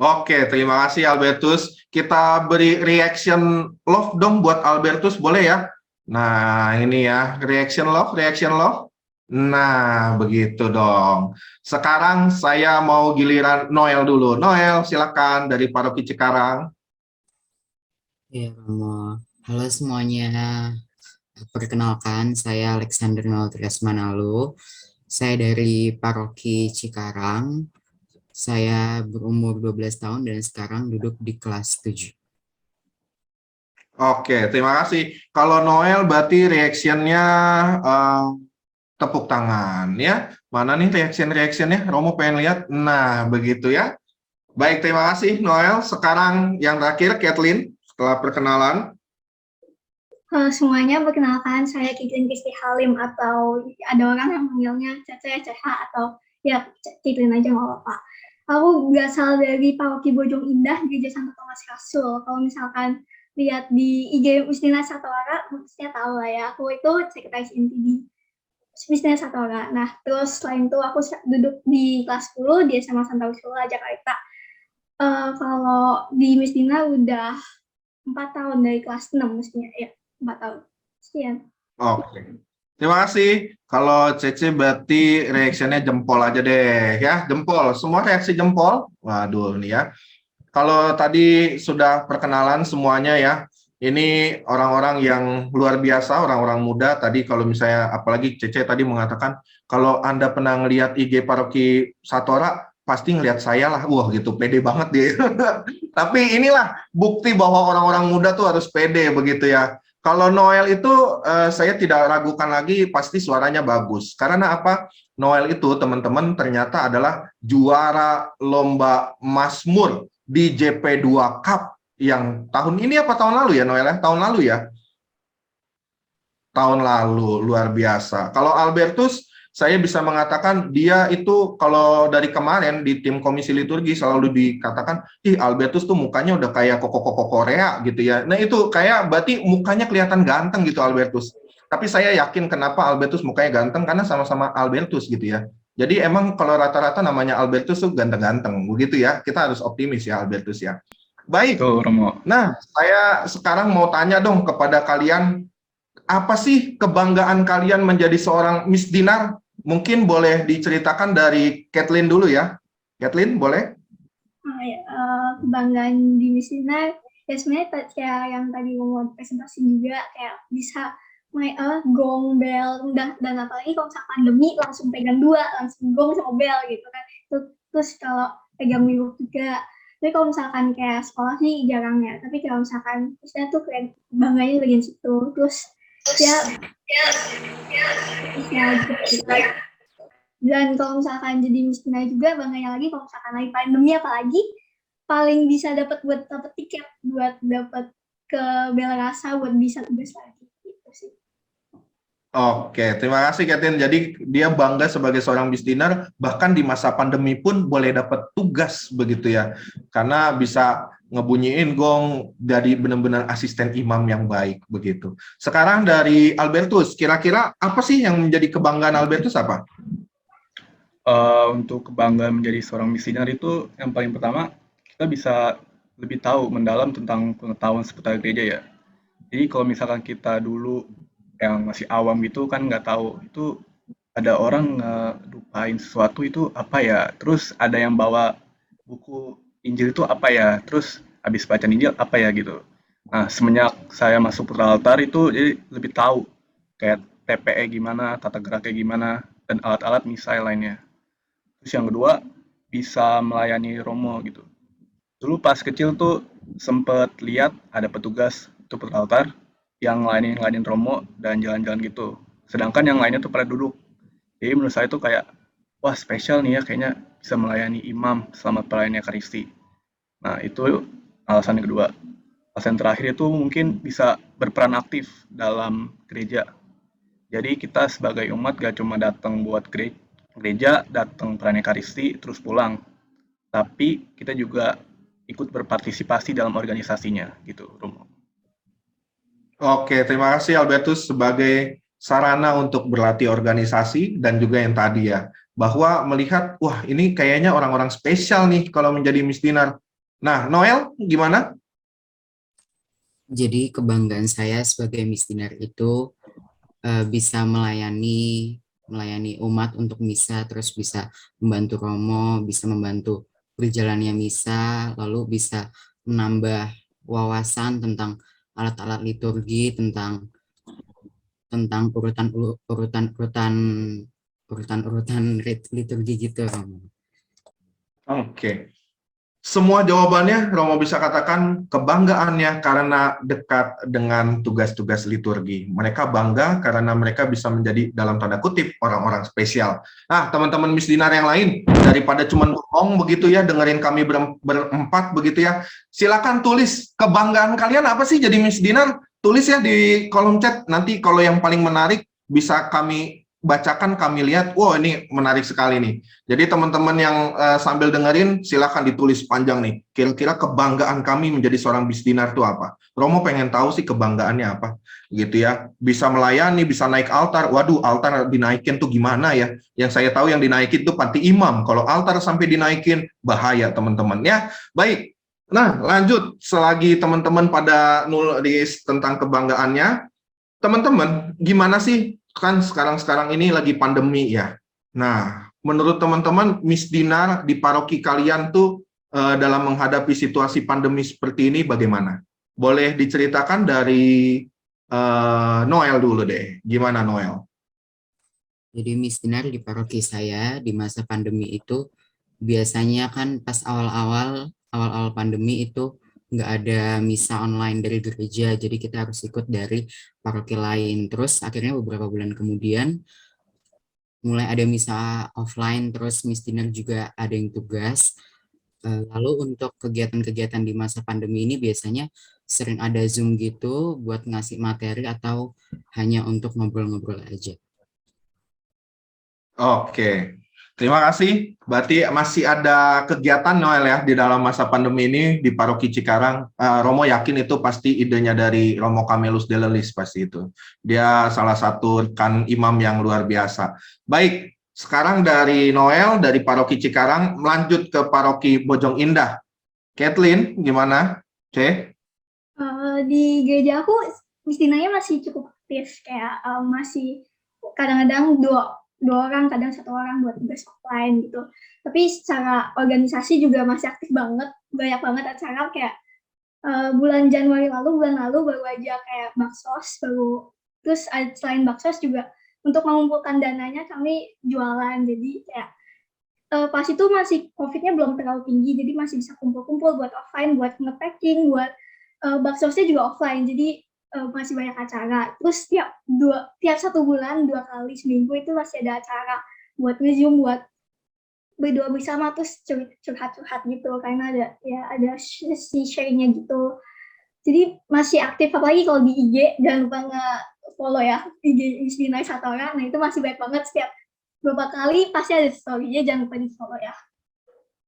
Oke, terima kasih Albertus. Kita beri reaction love dong buat Albertus, boleh ya? Nah, ini ya, reaction love, reaction love. Nah, begitu dong. Sekarang saya mau giliran Noel dulu. Noel, silakan dari Paroki Cikarang. Ya, Romo. Halo semuanya. Perkenalkan, saya Alexander Noltrias Manalu. Saya dari Paroki Cikarang. Saya berumur 12 tahun dan sekarang duduk di kelas 7. Oke, terima kasih. Kalau Noel berarti reaksinya tepuk tangan ya. Mana nih reaction-reactionnya? Romo pengen lihat. Nah, begitu ya. Baik, terima kasih Noel. Sekarang yang terakhir, Kathleen, setelah perkenalan. Halo semuanya, perkenalkan saya Kitlin Kristi Halim, atau ada orang yang manggilnya Cece, CH, atau ya Kitlin aja nggak apa-apa. Aku berasal dari Paroki Bojong Indah, Gereja Santo Thomas Rasul. Kalau misalkan lihat di IG Misdina Satora, mestinya tahu lah ya, aku itu sekretaris inti di Misdina Satora. Nah, terus selain itu aku duduk di kelas 10 di SMA Santa Ursula, Jakarta. Kalau di Misdina udah 4 tahun dari kelas 6 mestinya, ya. 4 tahun. Sekian. Oke. Terima kasih. Kalau Cece berarti reaksinya jempol aja deh ya, jempol. Semua reaksi jempol. Waduh nih ya. Kalau tadi sudah perkenalan semuanya ya. Ini orang-orang yang luar biasa, orang-orang muda. Tadi kalau misalnya apalagi Cece tadi mengatakan kalau Anda pernah ngelihat IG Paroki Satora pasti ngelihat saya lah. Wah gitu, pede banget dia. Tapi inilah bukti bahwa orang-orang muda tuh harus pede begitu ya. Kalau Noel itu saya tidak ragukan lagi, pasti suaranya bagus. Karena apa? Noel itu teman-teman ternyata adalah juara lomba Mazmur di JP2 Cup yang tahun ini apa tahun lalu ya Noel ya? Tahun lalu ya? Tahun lalu, luar biasa. Kalau Albertus, saya bisa mengatakan dia itu kalau dari kemarin di tim komisi liturgi selalu dikatakan, ih Albertus tuh mukanya udah kayak koko-koko Korea gitu ya. Nah itu kayak berarti mukanya kelihatan ganteng gitu Albertus. Tapi saya yakin kenapa Albertus mukanya ganteng, karena sama-sama Albertus gitu ya. Jadi emang kalau rata-rata namanya Albertus tuh ganteng-ganteng, begitu ya. Kita harus optimis ya Albertus ya. Baik, nah saya sekarang mau tanya dong kepada kalian, apa sih kebanggaan kalian menjadi seorang Miss Dinar? Mungkin boleh diceritakan dari Kathleen dulu ya. Kathleen, boleh? Kebanggaan di Miss Dinar, ya sebenarnya kayak yang tadi mau presentasi juga, kayak bisa gong, bel, dan apalagi kalau misalkan pandemi langsung pegang dua, langsung gong sama bel gitu kan. Terus kalau pegang mikrofon juga. Tapi kalau misalkan kayak sekolah sih jarang ya. Tapi kalau misalkan misalnya tuh keren, bangganya bagian situ. Terus ya dan kalau misalkan jadi miskinnya juga bangganya lagi kalau misalkan lagi pandemi, apalagi paling bisa dapat tiket buat dapat ke Bela Rasa buat bisa tugas lagi gitu sih. Oke, terima kasih Kathleen. Jadi dia bangga sebagai seorang Miss Dinar, bahkan di masa pandemi pun boleh dapat tugas begitu ya, karena bisa ngebunyiin gong dari benar-benar asisten imam yang baik begitu. Sekarang dari Albertus, kira-kira apa sih yang menjadi kebanggaan Albertus apa? Untuk kebanggaan menjadi seorang Miss Dinar itu yang paling pertama kita bisa lebih tahu mendalam tentang pengetahuan seputar gereja ya. Jadi kalau misalkan kita dulu yang masih awam gitu kan nggak tahu itu ada orang ngedupain sesuatu itu apa ya, terus ada yang bawa buku Injil itu apa ya, terus habis baca Injil apa ya gitu. Nah semenjak saya masuk putra altar itu jadi lebih tahu kayak PPE gimana, tata geraknya gimana, dan alat-alat misal lainnya. Terus yang kedua bisa melayani romo gitu. Dulu pas kecil tuh sempet lihat ada petugas itu putra altar yang ngelainin romo dan jalan-jalan gitu. Sedangkan yang lainnya tuh pada duduk. Jadi menurut saya tuh kayak, wah spesial nih ya, kayaknya bisa melayani imam selama perayaan Ekaristi. Nah, itu alasan yang kedua. Alasan terakhir itu mungkin bisa berperan aktif dalam gereja. Jadi kita sebagai umat gak cuma datang buat gereja, datang perayaan Ekaristi, terus pulang. Tapi kita juga ikut berpartisipasi dalam organisasinya, gitu, Romo. Oke, terima kasih Albertus sebagai sarana untuk berlatih organisasi dan juga yang tadi ya, bahwa melihat, wah ini kayaknya orang-orang spesial nih kalau menjadi misdinar. Nah, Noel gimana? Jadi kebanggaan saya sebagai misdinar itu bisa melayani umat untuk misa, terus bisa membantu Romo, bisa membantu berjalannya misa, lalu bisa menambah wawasan tentang alat-alat liturgi, tentang urutan liturgi gitu, Romo. Oke. Semua jawabannya Romo bisa katakan kebanggaannya karena dekat dengan tugas-tugas liturgi. Mereka bangga karena mereka bisa menjadi dalam tanda kutip orang-orang spesial. Nah, teman-teman misdinar yang lain, daripada cuma bohong begitu ya, dengerin kami berempat begitu ya, silakan tulis kebanggaan kalian apa sih jadi misdinar. Tulis ya di kolom chat, nanti kalau yang paling menarik bisa kami bacakan, kami lihat, wow ini menarik sekali nih. Jadi teman-teman yang sambil dengerin, silakan ditulis panjang nih. Kira-kira kebanggaan kami menjadi seorang misdinar itu apa? Romo pengen tahu sih kebanggaannya apa, gitu ya. Bisa melayani, bisa naik altar. Waduh, altar dinaikin tuh gimana ya? Yang saya tahu yang dinaikin tuh panti imam. Kalau altar sampai dinaikin, bahaya teman-teman ya. Baik. Nah, lanjut. Selagi teman-teman pada nulis tentang kebanggaannya, teman-teman, gimana sih? Kan sekarang ini lagi pandemi ya. Nah, menurut teman-teman, misdinar di paroki kalian tuh dalam menghadapi situasi pandemi seperti ini bagaimana? Boleh diceritakan dari Noel dulu deh. Gimana Noel? Jadi misdinar di paroki saya di masa pandemi itu biasanya kan pas awal-awal pandemi itu nggak ada misa online dari gereja, jadi kita harus ikut dari paroki lain. Terus akhirnya beberapa bulan kemudian mulai ada misa offline, terus misdinar juga ada yang tugas. Lalu untuk kegiatan-kegiatan di masa pandemi ini biasanya sering ada Zoom gitu buat ngasih materi atau hanya untuk ngobrol-ngobrol aja. Oke. Terima kasih. Berarti masih ada kegiatan Noel ya di dalam masa pandemi ini di Paroki Cikarang. Romo yakin itu pasti idenya dari Romo Camelus Delelis pasti itu. Dia salah satu rekan imam yang luar biasa. Baik, sekarang dari Noel dari Paroki Cikarang melanjut ke Paroki Bojong Indah. Kathleen, gimana? Oke. Di gereja aku misdinanya masih cukup aktif, kayak masih kadang-kadang dua orang, kadang satu orang buat tugas offline gitu. Tapi secara organisasi juga masih aktif banget, banyak banget acara kayak bulan Januari lalu, baru aja kayak baksos, terus selain baksos juga untuk mengumpulkan dananya kami jualan. Jadi kayak pas itu masih COVID-nya belum terlalu tinggi, jadi masih bisa kumpul-kumpul buat offline, buat nge-packing, buat baksosnya juga offline. Jadi masih banyak acara. Terus tiap 1 bulan 2 kali seminggu itu masih ada acara buat nge-zoom, buat berdoa bersama, terus curhat-curhat gitu, karena ada sesi sharingnya gitu. Jadi masih aktif, apalagi kalau di IG, jangan lupa nge-follow ya IG Misdinar Satora. Nah itu masih banyak banget, setiap beberapa kali pasti ada story-nya, jangan lupa di-follow ya.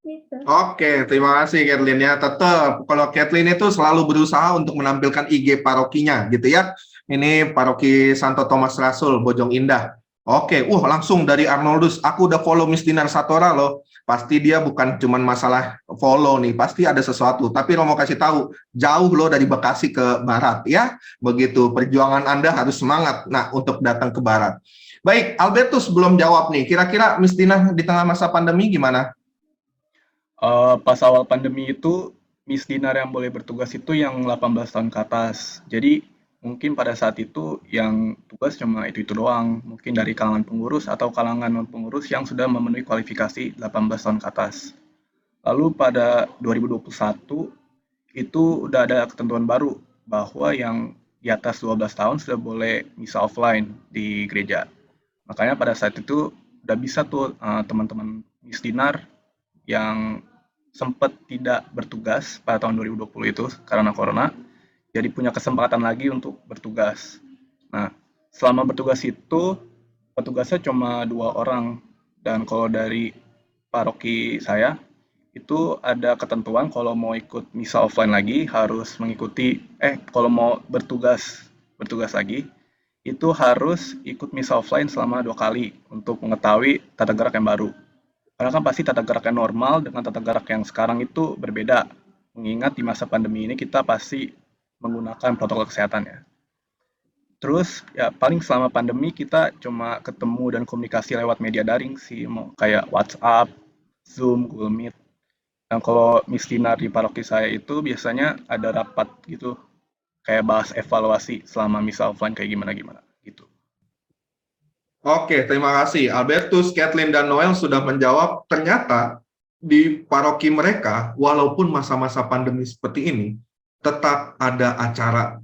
Gitu. Oke, terima kasih Kathleen ya. Tetap kalau Kathleen itu selalu berusaha untuk menampilkan IG parokinya gitu ya. Ini Paroki Santo Thomas Rasul Bojong Indah. Oke, langsung dari Arnoldus. Aku udah follow Misdinar Satora loh. Pasti dia bukan cuman masalah follow nih, pasti ada sesuatu. Tapi Romo kasih tahu, jauh loh dari Bekasi ke barat ya. Begitu, perjuangan Anda harus semangat nah untuk datang ke barat. Baik, Albertus belum jawab nih. Kira-kira Misdinar di tengah masa pandemi gimana? Pas awal pandemi itu, misdinar yang boleh bertugas itu yang 18 tahun ke atas. Jadi mungkin pada saat itu yang tugas cuma itu doang. Mungkin dari kalangan pengurus atau kalangan non-pengurus yang sudah memenuhi kualifikasi 18 tahun ke atas. Lalu pada 2021 itu udah ada ketentuan baru bahwa yang di atas 12 tahun sudah boleh misa offline di gereja. Makanya pada saat itu udah bisa tuh teman-teman misdinar yang sempat tidak bertugas pada tahun 2020 itu karena corona, jadi punya kesempatan lagi untuk bertugas. Nah, selama bertugas itu, petugasnya cuma 2 orang. Dan kalau dari paroki saya, itu ada ketentuan kalau mau ikut misa offline lagi, harus mengikuti, kalau mau bertugas lagi, itu harus ikut misa offline selama 2 kali untuk mengetahui tata gerak yang baru. Karena kan pasti tata gerak yang normal dengan tata gerak yang sekarang itu berbeda. Mengingat di masa pandemi ini kita pasti menggunakan protokol kesehatan ya. Terus ya paling selama pandemi kita cuma ketemu dan komunikasi lewat media daring sih, mau kayak WhatsApp, Zoom, Google Meet. Dan kalau Miss Dinar di paroki saya itu biasanya ada rapat gitu, kayak bahas evaluasi selama misa offline kayak gimana-gimana gitu. Oke, terima kasih. Albertus, Kathleen, dan Noel sudah menjawab. Ternyata di paroki mereka, walaupun masa-masa pandemi seperti ini, tetap ada acara.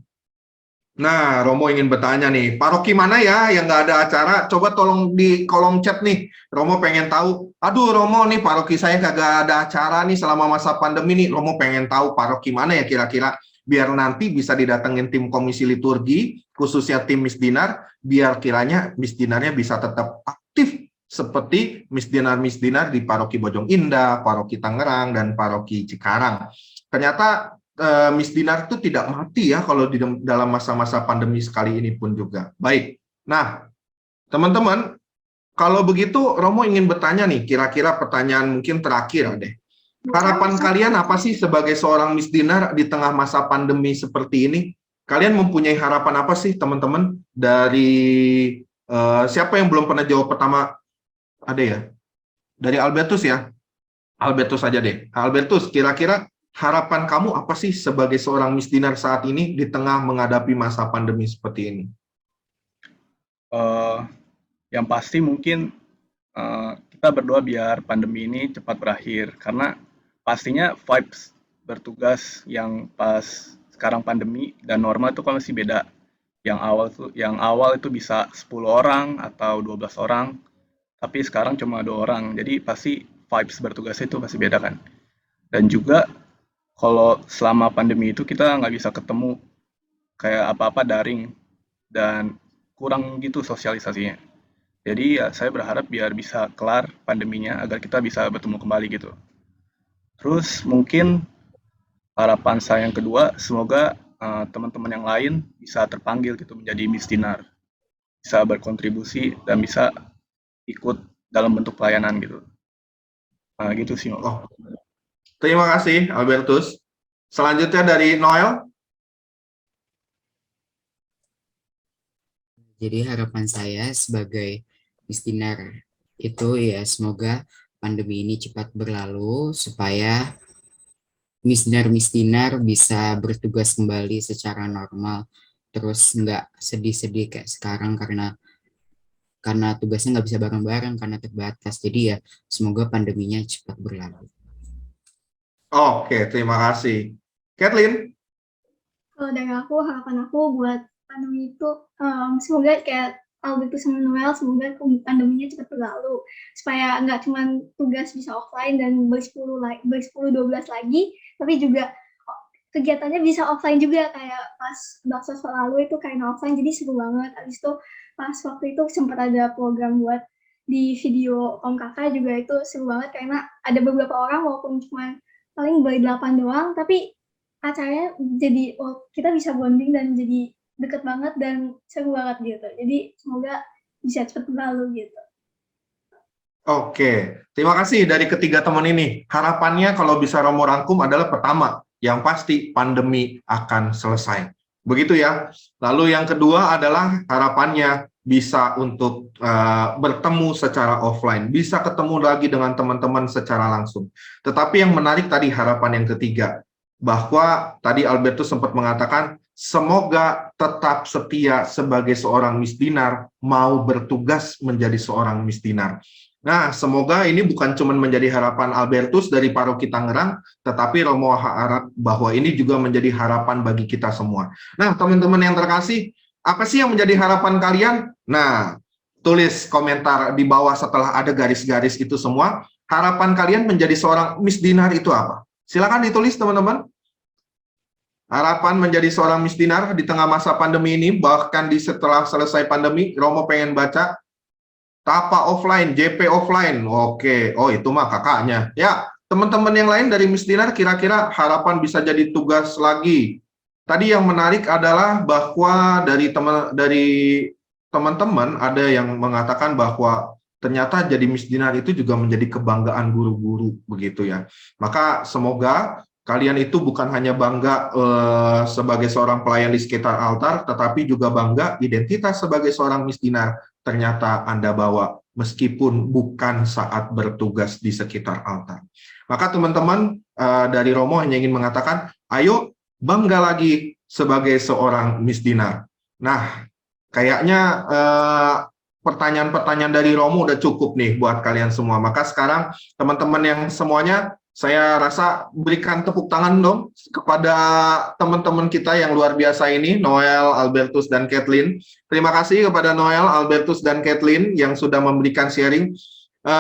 Nah, Romo ingin bertanya nih, paroki mana ya yang nggak ada acara? Coba tolong di kolom chat nih. Romo pengen tahu. Aduh, Romo nih paroki saya kagak ada acara nih selama masa pandemi nih. Romo pengen tahu paroki mana ya kira-kira. Biar nanti bisa didatengin tim komisi liturgi, khususnya tim Miss Dinar, biar kiranya Miss Dinarnya bisa tetap aktif seperti Miss Dinar di paroki Bojong Indah, paroki Tangerang, dan paroki Cikarang. Ternyata Miss Dinar itu tidak mati ya kalau di dalam masa-masa pandemi sekali ini pun juga. Baik, nah teman-teman, kalau begitu Romo ingin bertanya nih, kira-kira pertanyaan mungkin terakhir deh. Harapan kalian apa sih sebagai seorang Miss Dinar di tengah masa pandemi seperti ini? Kalian mempunyai harapan apa sih teman-teman? Dari siapa yang belum pernah jawab pertama? Ada ya? Dari Albertus ya? Albertus aja deh. Albertus, kira-kira harapan kamu apa sih sebagai seorang Miss Dinar saat ini di tengah menghadapi masa pandemi seperti ini? Yang pasti mungkin kita berdoa biar pandemi ini cepat berakhir, karena pastinya vibes bertugas yang pas sekarang pandemi dan normal itu kan masih beda. Yang awal itu bisa 10 orang atau 12 orang, tapi sekarang cuma 2 orang. Jadi pasti vibes bertugasnya itu masih beda kan. Dan juga kalau selama pandemi itu kita nggak bisa ketemu, kayak apa-apa daring dan kurang gitu sosialisasinya. Jadi ya saya berharap biar bisa kelar pandeminya agar kita bisa bertemu kembali gitu. Terus mungkin harapan saya yang kedua, semoga teman-teman yang lain bisa terpanggil gitu menjadi Miss Dinar, bisa berkontribusi dan bisa ikut dalam bentuk pelayanan gitu. Nah gitu sih. Oh, terima kasih Albertus. Selanjutnya dari Noel. Jadi harapan saya sebagai Miss Dinar itu ya semoga pandemi ini cepat berlalu supaya Miss Dinar bisa bertugas kembali secara normal, terus nggak sedih-sedih kayak sekarang karena tugasnya nggak bisa bareng-bareng karena terbatas. Jadi ya semoga pandeminya cepat berlalu. Oke, terima kasih. Kathleen? Kalau dari aku, harapan aku buat pandemi itu semoga kayak Albertus sama Noel, semoga pandeminya cepat berlalu supaya nggak cuma tugas bisa offline dan ber-10-12 lagi, tapi juga kegiatannya bisa offline juga, kayak pas bakso lalu itu kayak offline, jadi seru banget. Abis itu pas waktu itu sempat ada program buat di video Om Kakak juga, itu seru banget karena ada beberapa orang walaupun cuma paling 8 doang, tapi acaranya jadi kita bisa bonding dan jadi deket banget dan seru banget gitu. Jadi semoga bisa cepat berlalu gitu. Oke, terima kasih dari ketiga teman ini. Harapannya kalau bisa Romo rangkum adalah pertama, yang pasti pandemi akan selesai. Begitu ya. Lalu yang kedua adalah harapannya bisa untuk bertemu secara offline, bisa ketemu lagi dengan teman-teman secara langsung. Tetapi yang menarik tadi harapan yang ketiga, bahwa tadi Albertus sempat mengatakan semoga tetap setia sebagai seorang Miss Dinar, mau bertugas menjadi seorang Miss Dinar. Nah, semoga ini bukan cuma menjadi harapan Albertus dari Paroki Tangerang, tetapi Romo harap bahwa ini juga menjadi harapan bagi kita semua. Nah, teman-teman yang terkasih, apa sih yang menjadi harapan kalian? Nah, tulis komentar di bawah setelah ada garis-garis itu semua. harapan kalian menjadi seorang Miss Dinar itu apa? Silakan ditulis teman-teman. Harapan menjadi seorang Miss Dinar di tengah masa pandemi ini, bahkan setelah selesai pandemi, Romo pengen baca Tapa offline, JP offline. Oke, oh itu mah kakaknya. Ya, teman-teman yang lain dari Miss Dinar kira-kira harapan bisa jadi tugas lagi. Tadi yang menarik adalah bahwa dari teman-teman ada yang mengatakan bahwa ternyata jadi Miss Dinar itu juga menjadi kebanggaan guru-guru begitu ya. Maka semoga kalian itu bukan hanya bangga sebagai seorang pelayan di sekitar altar, tetapi juga bangga identitas sebagai seorang Miss Dinar ternyata Anda bawa meskipun bukan saat bertugas di sekitar altar. Maka teman-teman dari Romo hanya ingin mengatakan, ayo bangga lagi sebagai seorang Miss Dinar. Nah, kayaknya pertanyaan-pertanyaan dari Romo udah cukup nih buat kalian semua. Maka sekarang teman-teman yang semuanya, saya rasa berikan tepuk tangan dong kepada teman-teman kita yang luar biasa ini, Noel, Albertus, dan Kathleen. Terima kasih kepada Noel, Albertus, dan Kathleen yang sudah memberikan sharing.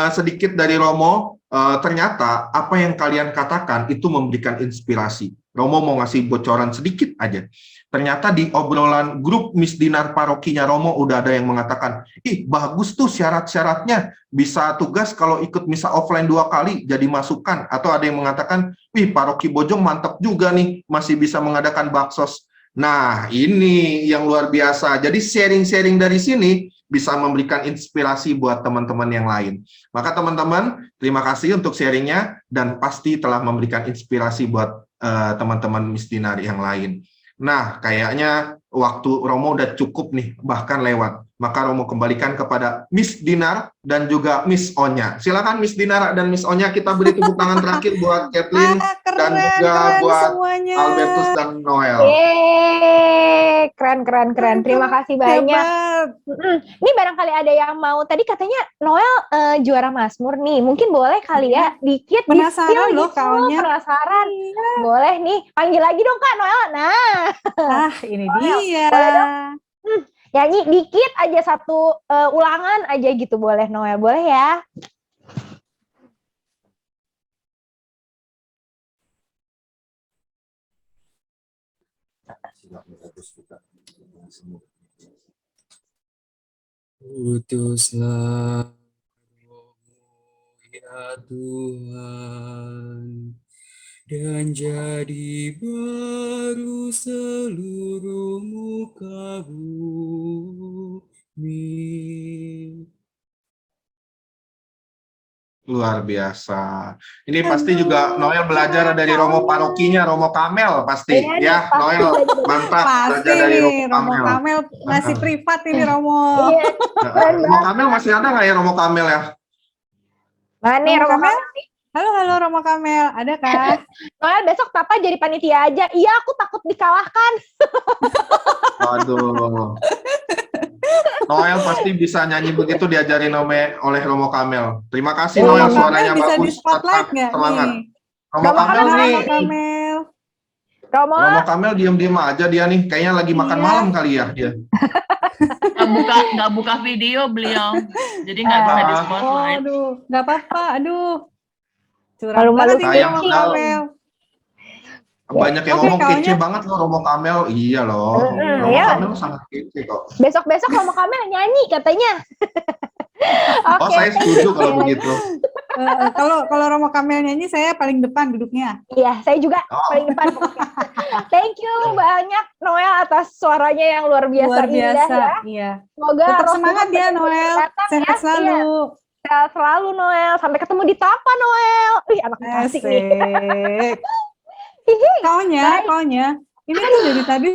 Sedikit dari Romo, ternyata apa yang kalian katakan itu memberikan inspirasi. Romo mau ngasih bocoran sedikit aja. Ternyata di obrolan grup Miss Dinar parokinya Romo udah ada yang mengatakan, ih bagus tuh syarat-syaratnya, bisa tugas kalau ikut misa offline 2 kali jadi masukan. Atau ada yang mengatakan, wih paroki Bojong mantap juga nih, masih bisa mengadakan baksos. Nah ini yang luar biasa, jadi sharing-sharing dari sini bisa memberikan inspirasi buat teman-teman yang lain. Maka teman-teman, terima kasih untuk sharingnya, dan pasti telah memberikan inspirasi buat teman-teman Miss Dinar yang lain. Nah, kayaknya waktu Romo udah cukup nih, bahkan lewat. Maka Romo kembalikan kepada Miss Dinar dan juga Miss Onya. Silakan Miss Dinar dan Miss Onya, kita beri tepuk tangan terakhir buat Kathleen dan juga buat semuanya. Albertus dan Noel. Yeay, keren. Terima kasih banyak. Ini barangkali ada yang mau, tadi katanya Noel juara Mazmur nih. Mungkin boleh kali ya, dikit penasaran loh gitu, kaunya. penasaran. Boleh nih, panggil lagi dong Kak Noel. Nah. Ini Noel, dia. boleh dong. Nyanyi dikit aja satu ulangan aja gitu, boleh Noel, boleh ya? Utuslah roh-Mu ya Tuhan, dan jadi baru seluruh muka bumi. Luar biasa. Ini pasti juga Noel belajar dari Romo parokinya, Romo Kamel pasti. Ya, Noel mantap Pasti belajar dari nih, Romo Romo Kamel. Kamel masih privat ini Romo. Iya. Romo Kamel masih ada nggak ya Romo Kamel ya? Mana nih Romo Kamel? Halo Romo Kamel, ada kah? Noel besok Papa jadi panitia aja. Iya, aku takut dikalahkan. Aduh. Noel pasti bisa nyanyi begitu diajarin oleh Romo Kamel. Terima kasih Noel, suaranya bisa bagus. Di spotlight tetap semangat. nih? Romo Kamel nih. Romo Kamel. Romo Kamel diem-diem aja dia nih. Kayaknya lagi makan malam kali ya dia. Nggak buka video beliau, jadi nggak bisa di spotlight. Aduh, nggak apa-apa. Aduh. Malu-malu sayang Romo Kamel. Banyak yang ngomong kece banget loh Romo Kamel. Iya loh. Romo Kamel sangat kece kok. Besok-besok Romo Kamel nyanyi katanya. Oh, saya setuju kalau begitu. Kalau Romo Kamel nyanyi, saya paling depan duduknya. Iya, saya juga paling depan. Thank you banyak Noel atas suaranya yang luar biasa indah ya. Iya. Semoga tetap semangat ya Noel. Sehat selalu. Iya. Sehat selalu Noel. Sampai ketemu di Tapa Noel. Wih, anak asik nih. Kaunya. Ini kan dari tadi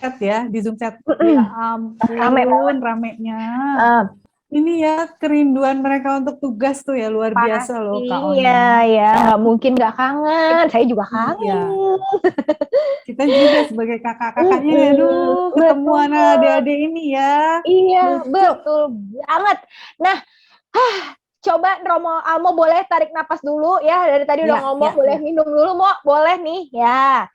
chat ya, di Zoom chat. Ya ampun, ramenya. Ini ya kerinduan mereka untuk tugas tuh ya luar biasa loh Kak Oni. Iya ya, nggak mungkin nggak kangen. Saya juga kangen. Iya. Kita juga sebagai kakak-kakaknya, aduh ketemuan adik-adik ini ya. Iya, betul banget. Nah, Coba Romo Almo boleh tarik napas dulu ya, dari tadi udah ngomong, boleh minum dulu, Mo, boleh nih ya.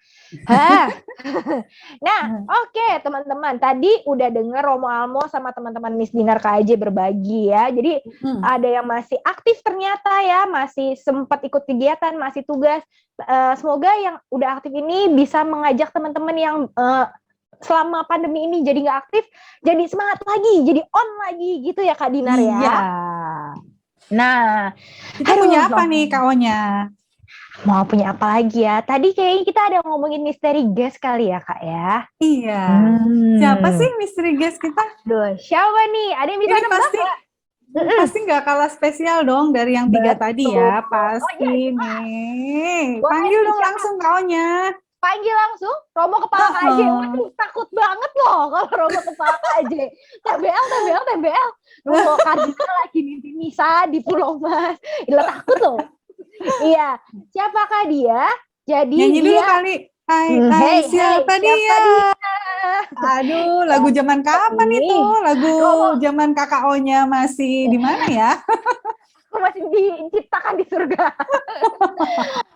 Nah, oke, teman-teman, tadi udah denger Romo Almo sama teman-teman Miss Dinar KAJ berbagi ya. Jadi ada yang masih aktif ternyata ya, masih sempat ikut kegiatan, masih tugas. Semoga yang udah aktif ini bisa mengajak teman-teman yang selama pandemi ini jadi nggak aktif, jadi semangat lagi, jadi on lagi gitu ya Kak Dinar ya. Iya. Nah, kita punya apa nih Kak Onya? Mau punya apa lagi ya? Tadi kayaknya kita ada ngomongin misteri guest kali ya Kak ya. Iya. Siapa sih misteri guest kita? Duh, siapa nih? Ada yang bisa Ini nebak nggak? pasti nggak kalah spesial dong dari yang 3 tadi ya. Pasti nih. Panggil dong langsung Kak Onya. Panggil langsung Romo Kepala KAJ. Waduh, takut banget loh kalau Romo Kepala KAJ. TBL. Romo Kardinal lagi mimpi misa di Pulau Mas. Gila, takut loh. Iya, siapakah dia? Jadi nyanyi dulu kali. Hai, siapa dia? Aduh, lagu zaman kapan itu? Lagu zaman Kakak Onya masih di mana ya? Masih diciptakan di surga.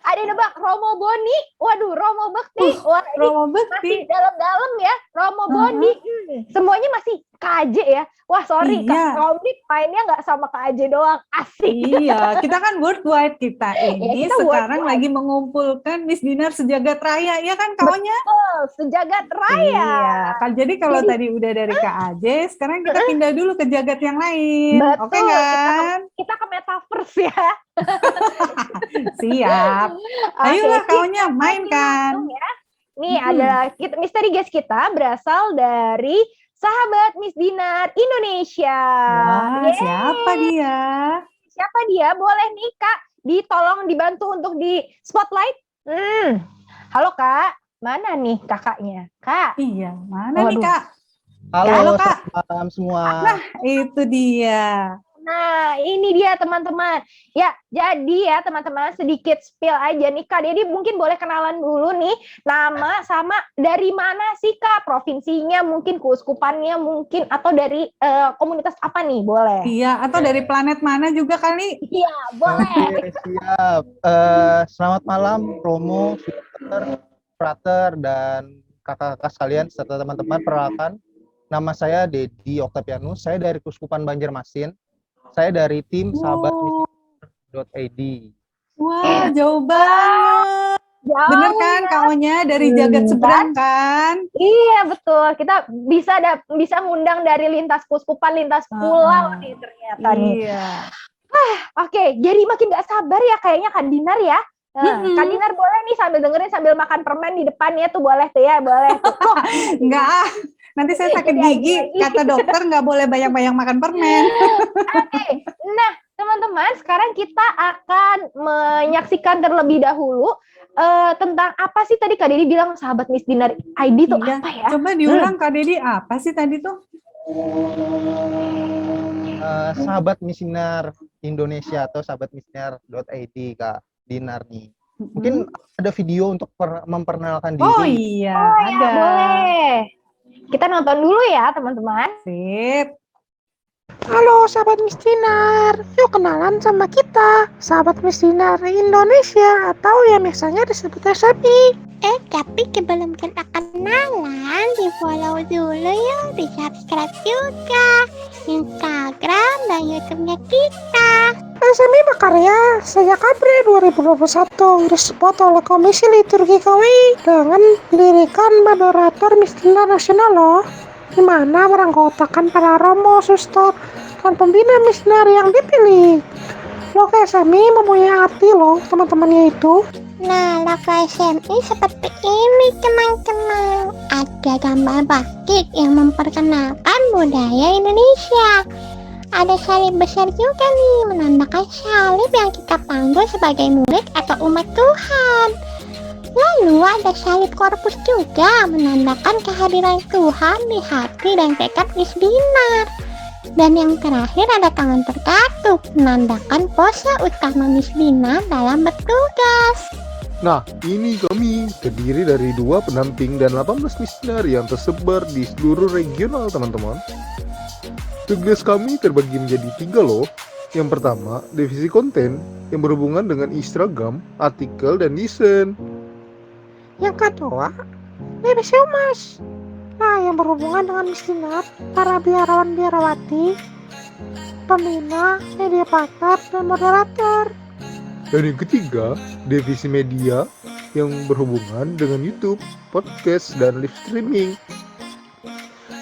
Ada yang nebak Romo Boni. Waduh, Romo Bekti. Wah, Romo Bekti masih dalam-dalam ya. Romo Boni. Semuanya masih KAJ ya. Wah, sorry Kak Romi mainnya nggak sama KAJ doang. Asik. Iya, kita kan worldwide kita ini kita sekarang worldwide. lagi mengumpulkan Miss Dinar sejagat raya, ya kan Kaonya? Betul, sejagat raya. Iya, kan jadi kalau tadi udah dari KAJ, sekarang kita pindah dulu ke jagat yang lain. Betul, Oke kan? Kita ke metaverse ya. Siap. Ayolah Kaonya main kan. Ya. Nih ada misteri guest kita berasal dari sahabat Miss Dinar Indonesia. Wah, siapa dia? Siapa dia? Boleh nih Kak, ditolong dibantu untuk di spotlight. Halo Kak, mana nih kakaknya? Kak. Iya, mana nih Kak? Halo Kak. Selamat malam semua. Nah, itu dia. Nah, ini dia teman-teman. Ya, jadi ya teman-teman sedikit spill aja nih Kak. Jadi mungkin boleh kenalan dulu nih nama sama dari mana sih Kak? Provinsinya mungkin, keuskupannya mungkin, atau dari komunitas apa nih? Boleh. Iya, atau dari planet mana juga kali? Iya, boleh. Oke, siap. Selamat malam Romo, Sister, Frater, dan kakak-kakak sekalian serta teman-teman. Perkenalkan, nama saya Dedi Octavianus. Saya dari Keuskupan Banjarmasin. Saya dari tim sahabat .id. Wah, jauh banget. Bener kan Kaonya dari jagat seberang kan? Iya, betul. Kita bisa ngundang dari lintas keuskupan, lintas pulau nih ternyata nih. Iya. Oke, jadi makin gak sabar ya kayaknya Kak Dinar ya. Kak Dinar boleh nih sambil dengerin sambil makan permen di depannya tuh boleh tuh ya, boleh tuh. Enggak, nanti saya sakit gigi. Kata dokter nggak boleh banyak-banyak makan permen. Oke, nah teman-teman sekarang kita akan menyaksikan terlebih dahulu tentang apa sih tadi Kak Dedi bilang sahabat Miss Dinar ID itu apa ya? Coba diulang Kak Dedi, apa sih tadi tuh? Sahabat Miss Dinar Indonesia atau sahabat Miss Dinar.id Kak Dinar nih. Mungkin ada video untuk memperkenalkan diri. Oh iya, ada. Boleh. Kita nonton dulu ya teman-teman. Sip. Halo sahabat Miss Dinar, yuk kenalan sama kita, sahabat Miss Dinar Indonesia atau yang biasanya disebut SMI. Tapi sebelum kita kenalan, di follow dulu yuk, di subscribe juga Instagram dan YouTube-nya kita. SMI berkarya sejak April 2021, disebut oleh Komisi Liturgi KWI dengan didirikan moderator Miss Dinar Nasional loh, di mana beranggotakan para romo, suster, dan pembina Miss Dinar yang dipilih. Logo SMI mempunyai arti loh teman-temannya itu. Nah, logo SMI seperti ini teman-teman. Ada gambar batik yang memperkenalkan budaya Indonesia. Ada salib besar juga nih, menandakan salib yang kita panggil sebagai murid atau umat Tuhan. Lalu ada salib korpus juga, menandakan kehadiran Tuhan di hati dan tekad Miss Dinar. Dan yang terakhir ada tangan terkatup, menandakan pose utama Miss Dinar dalam bertugas. Nah, ini kami terdiri dari 2 pendamping dan 18 Miss Dinar yang tersebar di seluruh regional teman-teman. Tugas kami terbagi menjadi 3 loh. Yang pertama, divisi konten yang berhubungan dengan Instagram, artikel, dan desain. Yang kedua, divisi humas. Nah, yang berhubungan dengan Miss Dinar, para biarawan biarawati, pembina, media partner, dan moderator. Dan yang ketiga, divisi media yang berhubungan dengan YouTube, podcast, dan live streaming.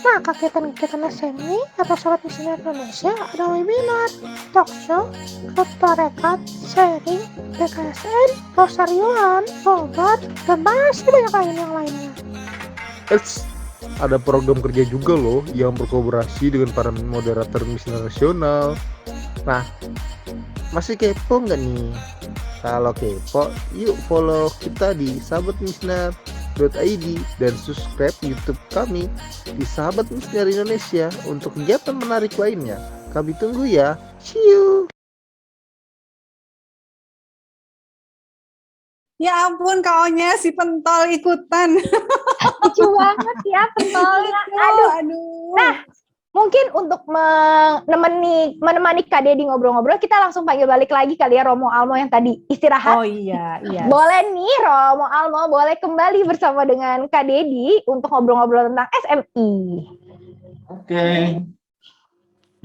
Nah, kegiatan-kegiatan SMI atau Sobat Miss Dinar Indonesia ada webinar, talk show, foto record, sharing, BKSN, rosarioan, nobar, dan masih banyak yang lainnya. Ada program kerja juga loh yang berkolaborasi dengan para moderator Miss Dinar nasional. Nah, masih kepo nggak nih? Kalau kepo, yuk follow kita di sahabatmisdinar.id dan subscribe YouTube kami di Sahabat Miss Dinar Indonesia untuk kegiatan menarik lainnya. Kami tunggu ya. See you. Ya ampun, kaunya si pentol ikutan. Lucu banget ya pentolnya. Aduh. Nah, mungkin untuk menemani Kak Dedi ngobrol-ngobrol, kita langsung panggil balik lagi kali ya Romo Almo yang tadi istirahat. Oh iya. Boleh nih Romo Almo, boleh kembali bersama dengan Kak Dedi untuk ngobrol-ngobrol tentang SMI. Oke.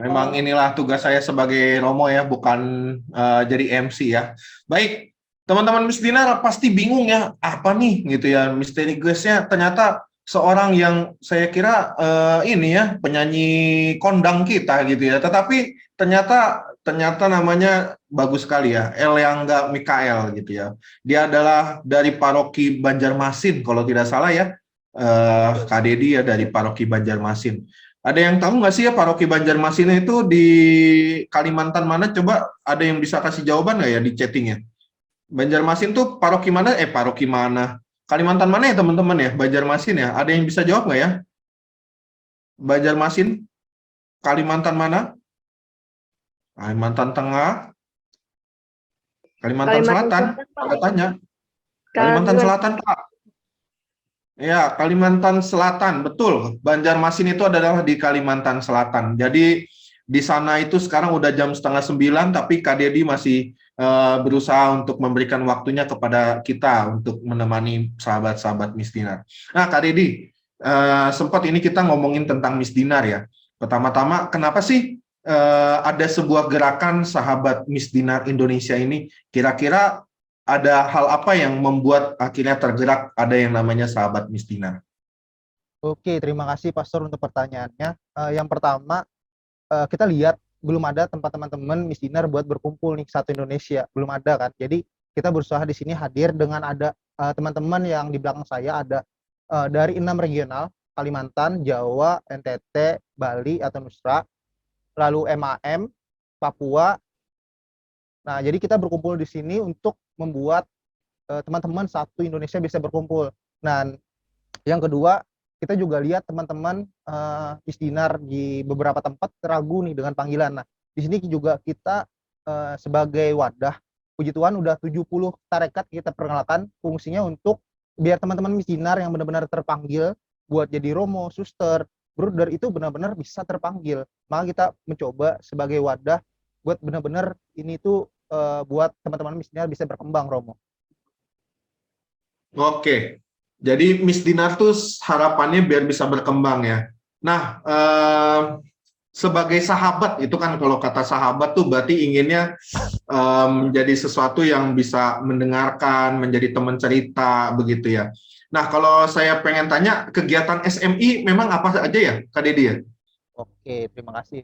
Memang inilah tugas saya sebagai Romo ya, bukan jadi MC ya. Baik, teman-teman Miss Dinar pasti bingung ya, apa nih gitu ya, misteri guestnya ternyata seorang yang saya kira ini ya, penyanyi kondang kita gitu ya, tetapi ternyata namanya bagus sekali ya, Elyangga Mikael gitu ya. Dia adalah dari paroki Banjarmasin kalau tidak salah ya, Kak Dedi ya dari paroki Banjarmasin. Ada yang tahu nggak sih ya paroki Banjarmasin itu di Kalimantan mana? Coba ada yang bisa kasih jawaban nggak ya di chattingnya? Banjarmasin tuh paroki mana? Paroki mana? Kalimantan mana ya teman-teman ya? Banjarmasin ya? Ada yang bisa jawab nggak ya? Banjarmasin? Kalimantan mana? Kalimantan Tengah? Kalimantan Selatan? Saya tanya. Kalimantan Selatan, Pak. Ya, Kalimantan Selatan, betul. Banjarmasin itu adalah di Kalimantan Selatan. Jadi di sana itu sekarang udah jam 8:30, tapi Kak Dedi masih berusaha untuk memberikan waktunya kepada kita untuk menemani sahabat-sahabat Miss Dinar. Nah, Kak Dedi, sempat ini kita ngomongin tentang Miss Dinar ya. Pertama-tama, kenapa sih ada sebuah gerakan sahabat Miss Dinar Indonesia ini? Kira-kira ada hal apa yang membuat akhirnya tergerak ada yang namanya sahabat Miss Dinar? Oke, terima kasih Pastor untuk pertanyaannya. Yang pertama, kita lihat belum ada tempat teman-teman Miss Dinar buat berkumpul nih satu Indonesia, belum ada kan. Jadi kita berusaha di sini hadir dengan ada teman-teman yang di belakang saya ada dari 6 regional, Kalimantan, Jawa, NTT, Bali atau Nusra, lalu MAM, Papua. Nah, jadi kita berkumpul di sini untuk membuat teman-teman satu Indonesia bisa berkumpul. Nah, yang kedua, kita juga lihat teman-teman Miss Dinar di beberapa tempat ragu nih dengan panggilan. Nah, di sini juga kita sebagai wadah, puji Tuhan udah 70 tarekat kita perkenalkan, fungsinya untuk biar teman-teman Miss Dinar yang benar-benar terpanggil buat jadi romo, suster, brother itu benar-benar bisa terpanggil. Maka kita mencoba sebagai wadah buat benar-benar ini tuh buat teman-teman Miss Dinar bisa berkembang, Romo. Oke. Jadi Miss Dinar tuh harapannya biar bisa berkembang ya. Nah, sebagai sahabat itu kan kalau kata sahabat tuh berarti inginnya menjadi sesuatu yang bisa mendengarkan, menjadi teman cerita begitu ya. Nah, kalau saya pengen tanya kegiatan SMI memang apa aja ya, Kak Dedi ya? Oke, terima kasih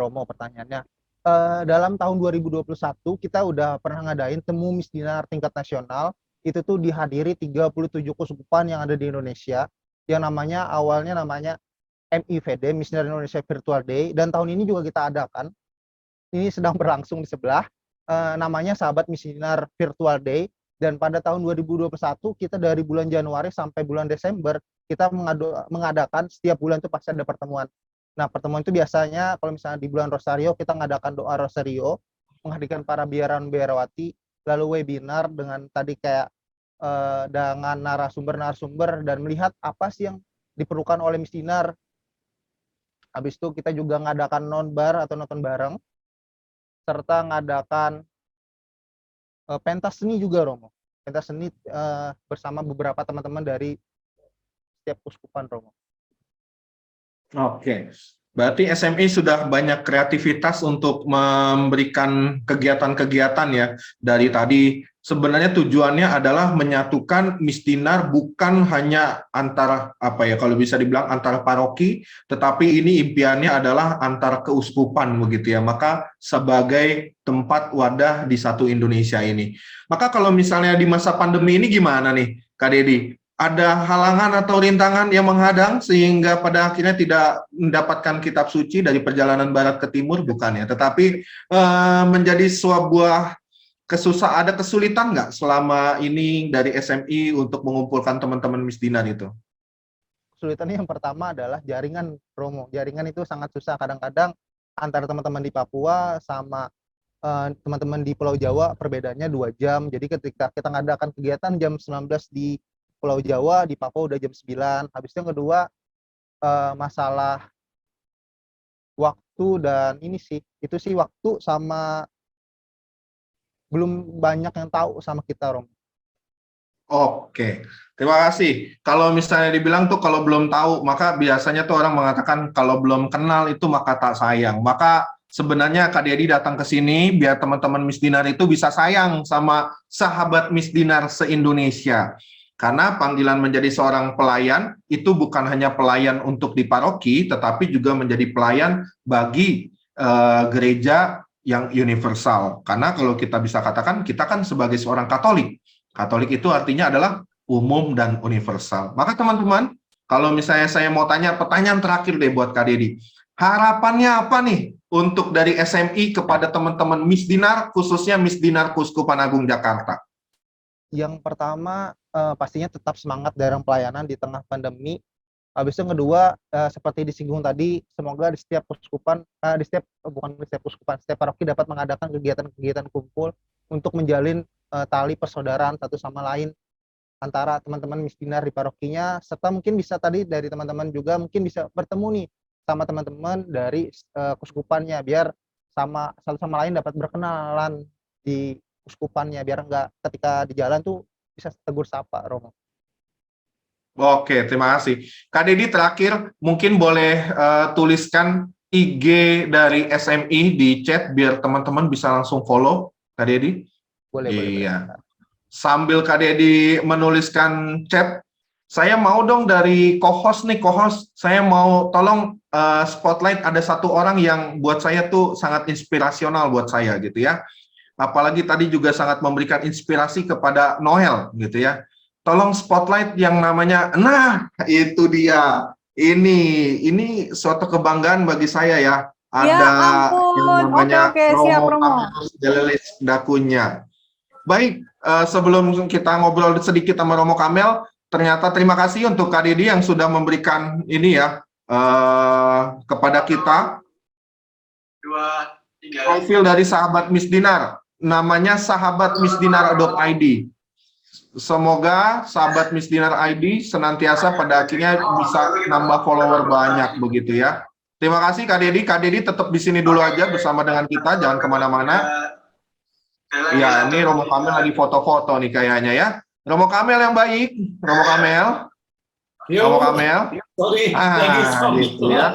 Romo pertanyaannya. Dalam tahun 2021 kita udah pernah ngadain temu Miss Dinar tingkat nasional. Itu tuh dihadiri 37 keuskupan yang ada di Indonesia, yang awalnya namanya MIVD, Miss Dinar Indonesia Virtual Day, dan tahun ini juga kita adakan, ini sedang berlangsung di sebelah, namanya Sahabat Miss Dinar Virtual Day, dan pada tahun 2021 kita dari bulan Januari sampai bulan Desember, kita mengadakan setiap bulan itu pasti ada pertemuan. Nah, pertemuan itu biasanya kalau misalnya di bulan Rosario, kita mengadakan doa Rosario, menghadirkan para biarawati, lalu webinar dengan tadi kayak dengan narasumber dan melihat apa sih yang diperlukan oleh Miss Dinar. Habis itu kita juga ngadakan nonbar atau nonton bareng serta ngadakan pentas seni juga Romo. Pentas seni bersama beberapa teman-teman dari setiap kuskupan Romo. Oke, berarti SMI sudah banyak kreativitas untuk memberikan kegiatan-kegiatan ya. Dari tadi sebenarnya tujuannya adalah menyatukan Misdinar bukan hanya antara kalau bisa dibilang antara paroki, tetapi ini impiannya adalah antara keuskupan begitu ya. Maka sebagai tempat wadah di satu Indonesia ini. Maka kalau misalnya di masa pandemi ini gimana nih, Kak Dedi? Ada halangan atau rintangan yang menghadang sehingga pada akhirnya tidak mendapatkan kitab suci dari perjalanan barat ke timur, bukan ya? Tetapi menjadi sebuah ada kesulitan nggak selama ini dari SMI untuk mengumpulkan teman-teman Misdinar itu? Kesulitannya yang pertama adalah jaringan, Romo. Jaringan itu sangat susah. Kadang-kadang antara teman-teman di Papua sama teman-teman di Pulau Jawa perbedaannya 2 jam. Jadi ketika kita ngadakan kegiatan jam 19 di Pulau Jawa, di Papua udah jam 9. Habis itu yang kedua masalah waktu dan ini sih, itu sih waktu sama belum banyak yang tahu sama kita, Rom. Oke, terima kasih. Kalau misalnya dibilang tuh kalau belum tahu, maka biasanya tuh orang mengatakan kalau belum kenal itu maka tak sayang. Maka sebenarnya Kak Dedi datang ke sini biar teman-teman Misdinar itu bisa sayang sama sahabat Misdinar se-Indonesia. Karena panggilan menjadi seorang pelayan itu bukan hanya pelayan untuk di paroki, tetapi juga menjadi pelayan bagi gereja yang universal. Karena kalau kita bisa katakan, kita kan sebagai seorang Katolik. Katolik itu artinya adalah umum dan universal. Maka teman-teman, kalau misalnya saya mau tanya pertanyaan terakhir deh buat Kak Dedi. Harapannya apa nih untuk dari SMI kepada teman-teman Misdinar, khususnya Misdinar Kuskupan Agung Jakarta? Yang pertama, pastinya tetap semangat dalam pelayanan di tengah pandemi. Habis itu yang kedua, seperti disinggung tadi, semoga di setiap kuskupan, setiap paroki dapat mengadakan kegiatan-kegiatan kumpul untuk menjalin tali persaudaraan satu sama lain antara teman-teman Misdinar di parokinya, serta mungkin bisa tadi dari teman-teman juga mungkin bisa bertemu nih sama teman-teman dari kuskupannya, biar satu sama lain dapat berkenalan di kuskupannya, biar enggak ketika di jalan tuh bisa tegur sapa, Romo. Oke, terima kasih. Kak Dedi terakhir, mungkin boleh tuliskan IG dari SMI di chat biar teman-teman bisa langsung follow, Kak Dedi. Boleh, iya. Sambil Kak Dedi menuliskan chat, saya mau dong dari co-host, saya mau tolong spotlight ada satu orang yang buat saya tuh sangat inspirasional buat saya gitu ya. Apalagi tadi juga sangat memberikan inspirasi kepada Noel gitu ya. Tolong spotlight yang namanya, nah itu dia. Ini suatu kebanggaan bagi saya ya. Ada yang namanya Romo Delelis Dakunya. Baik, sebelum kita ngobrol sedikit sama Romo Kamel, ternyata terima kasih untuk Kak Dedi yang sudah memberikan ini ya kepada kita. Profil dari sahabat Misdinar. Namanya sahabatmisdinar.id. Semoga sahabat Misdinar ID senantiasa pada akhirnya bisa nambah follower banyak begitu ya. Terima kasih Kak Dedi. Kak Dedi tetap di sini dulu aja bersama dengan kita, jangan kemana-mana. Ya, ini Romo Kamel lagi foto-foto nih kayaknya ya. Romo Kamel yang baik, Romo Kamel. Romo Kamel. Gitu ya.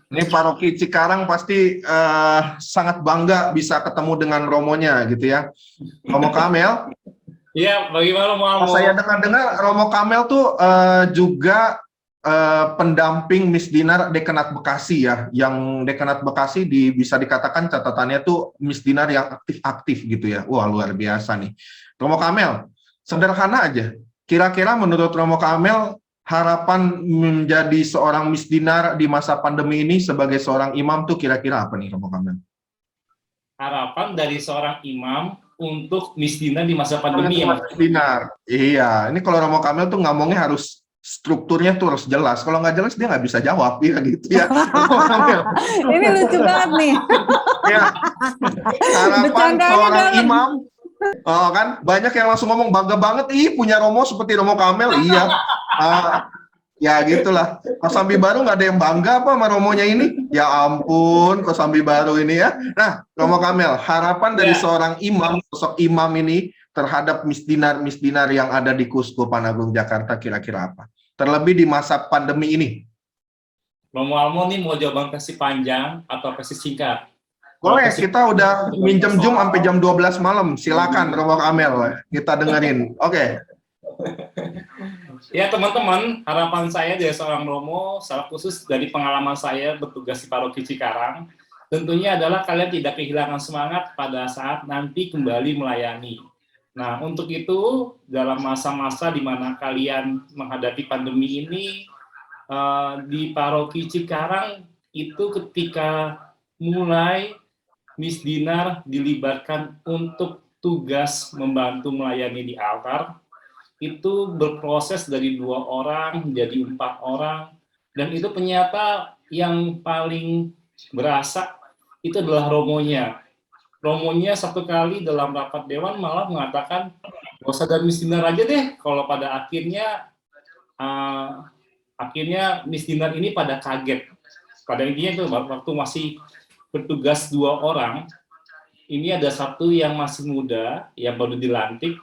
Ini paroki Cikarang pasti sangat bangga bisa ketemu dengan Romonya gitu ya. Romo Kamel. Iya, bagaimana Romo? Saya dengar-dengar Romo Kamel tuh juga pendamping Misdinar Dekanat Bekasi ya. Yang Dekanat Bekasi bisa dikatakan catatannya tuh Misdinar yang aktif-aktif gitu ya. Wah, luar biasa nih. Romo Kamel, sederhana aja. Kira-kira menurut Romo Kamel, harapan menjadi seorang Misdinar di masa pandemi ini sebagai seorang imam tuh kira-kira apa nih Romo Kamel? Harapan dari seorang imam untuk Misdinar di masa pandemi ya, Mas? Misdinar, iya. Ini kalau Romo Kamel tuh ngomongnya harus strukturnya tuh harus jelas. Kalau nggak jelas dia nggak bisa jawab ya gitu ya. Ini lucu banget nih. Ya. Harapan seorang imam. Oh kan, banyak yang langsung ngomong bangga banget, ih punya Romo seperti Romo Kamel, iya. Ya gitulah. Kosambi baru nggak ada yang bangga apa sama Romonya ini? Ya ampun, Kosambi baru ini ya. Nah, Romo Kamel, harapan dari seorang imam, sosok imam ini terhadap misdinar yang ada di Keuskupan Agung Jakarta kira-kira apa? Terlebih di masa pandemi ini. Romo Almo nih mau jawaban versi panjang atau versi singkat? Boleh, kita udah minjem Zoom sampai jam 12 malam. Silakan Romo Kamel, kita dengerin. Oke. Ya teman-teman, harapan saya dari seorang Romo, secara khusus dari pengalaman saya bertugas di Paroki Cikarang, tentunya adalah kalian tidak kehilangan semangat pada saat nanti kembali melayani. Nah, untuk itu, dalam masa-masa di mana kalian menghadapi pandemi ini, di Paroki Cikarang itu ketika mulai Miss Dinar dilibatkan untuk tugas membantu melayani di altar, itu berproses dari 2 orang menjadi 4 orang, dan itu ternyata yang paling berasa itu adalah Romonya. Romonya satu kali dalam rapat dewan malah mengatakan, gak usah dari Miss Dinar aja deh, kalau pada akhirnya Miss Dinar ini pada kaget. Pada intinya itu waktu masih bertugas 2 orang, ini ada satu yang masih muda, yang baru dilantik,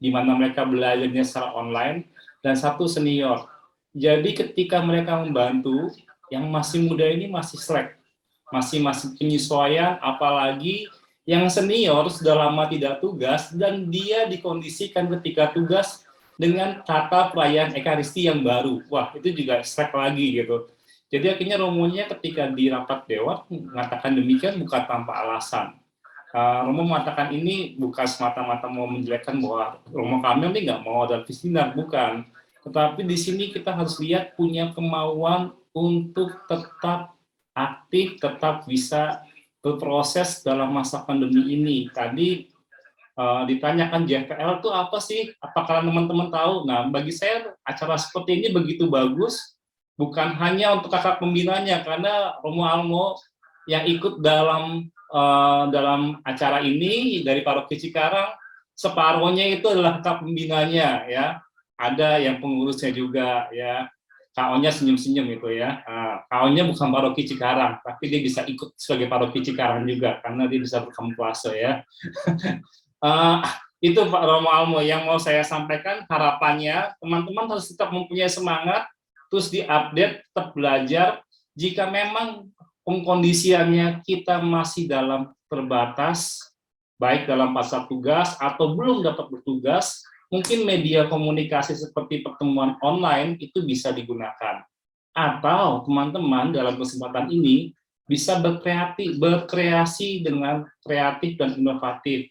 di mana mereka belajarnya secara online, dan satu senior. Jadi ketika mereka membantu, yang masih muda ini masih slack, masih penyesuaian, apalagi yang senior sudah lama tidak tugas, dan dia dikondisikan ketika tugas dengan tata perayaan Ekaristi yang baru. Wah, itu juga slack lagi gitu. Jadi akhirnya Romonya ketika di rapat dewan mengatakan demikian bukan tanpa alasan. Romo mengatakan ini bukan semata-mata mau menjelekkan bahwa Romo Kamel ini nggak mau ada Dinar, bukan. Tetapi di sini kita harus lihat punya kemauan untuk tetap aktif, tetap bisa berproses dalam masa pandemi ini. Tadi ditanyakan JPL itu apa sih? Apakah teman-teman tahu? Nah, bagi saya acara seperti ini begitu bagus, bukan hanya untuk kakak pembinanya, karena Romo Almo yang ikut dalam acara ini dari Paroki Cikarang, separuhnya itu adalah kakak pembinanya, ya. Ada yang pengurusnya juga, ya. KO-nya senyum-senyum itu ya. KO-nya bukan Paroki Cikarang, tapi dia bisa ikut sebagai Paroki Cikarang juga karena dia bisa berkamuflase ya. Itu Pak Romo Almo yang mau saya sampaikan. Harapannya teman-teman harus tetap mempunyai semangat, terus diupdate, tetap belajar. Jika memang pengkondisiannya kita masih dalam terbatas, baik dalam masa tugas atau belum dapat bertugas, mungkin media komunikasi seperti pertemuan online itu bisa digunakan. Atau teman-teman dalam kesempatan ini bisa berkreasi dengan kreatif dan inovatif.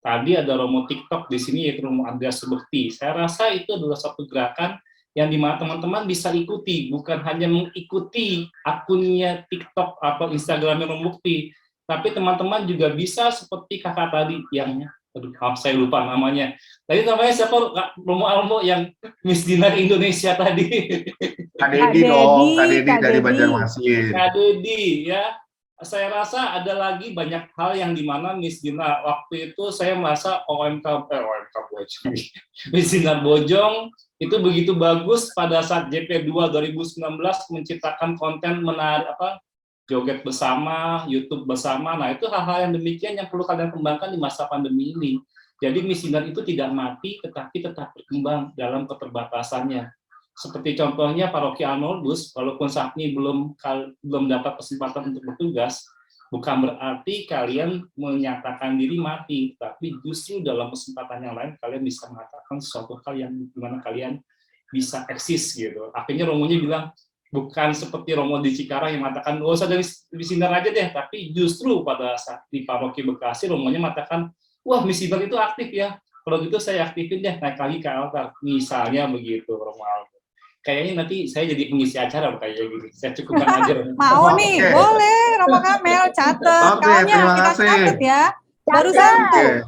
Tadi ada Romo TikTok di sini, yaitu Romo Andreas Subekti. Saya rasa itu adalah satu gerakan yang dimana teman-teman bisa ikuti, bukan hanya mengikuti akunnya TikTok atau Instagramnya Romo Bukti, tapi teman-teman juga bisa seperti kakak tadi yang, saya lupa namanya. Tadi namanya siapa? Romo Almo yang Miss Dinar Indonesia tadi. Kak Dedi dong, Kak Dedi dari Banjarmasin. Kak Dedi ya. Saya rasa ada lagi banyak hal yang dimana Miss Dinar waktu itu saya merasa Miss Dinar Bojong itu begitu bagus pada saat JP2 2019 menciptakan konten menarik joget bersama, YouTube bersama. Nah, itu hal-hal yang demikian yang perlu kalian kembangkan di masa pandemi ini. Jadi Miss Dinar itu tidak mati, tetapi tetap berkembang dalam keterbatasannya. Seperti contohnya Paroki Arnoldus, walaupun saat ini belum dapat kesempatan untuk bertugas, bukan berarti kalian menyatakan diri mati, tapi justru dalam kesempatan yang lain kalian bisa mengatakan sesuatu hal yang dimana kalian bisa eksis gitu. Akhirnya Romonya bilang, bukan seperti Romo di Cikarang yang mengatakan, oh usah dari Miss Dinar aja deh, tapi justru pada saat di Paroki Bekasi, Romonya mengatakan, wah Miss Dinar itu aktif ya, kalau gitu saya aktifin deh, naik lagi ke altar, misalnya begitu Romo Almo. Kayaknya nanti saya jadi pengisi acara kayak gitu. Saya cukupkan aja. Mau nih, boleh Romo Kamel catat. Kaunya kita catat ya. Baru satu.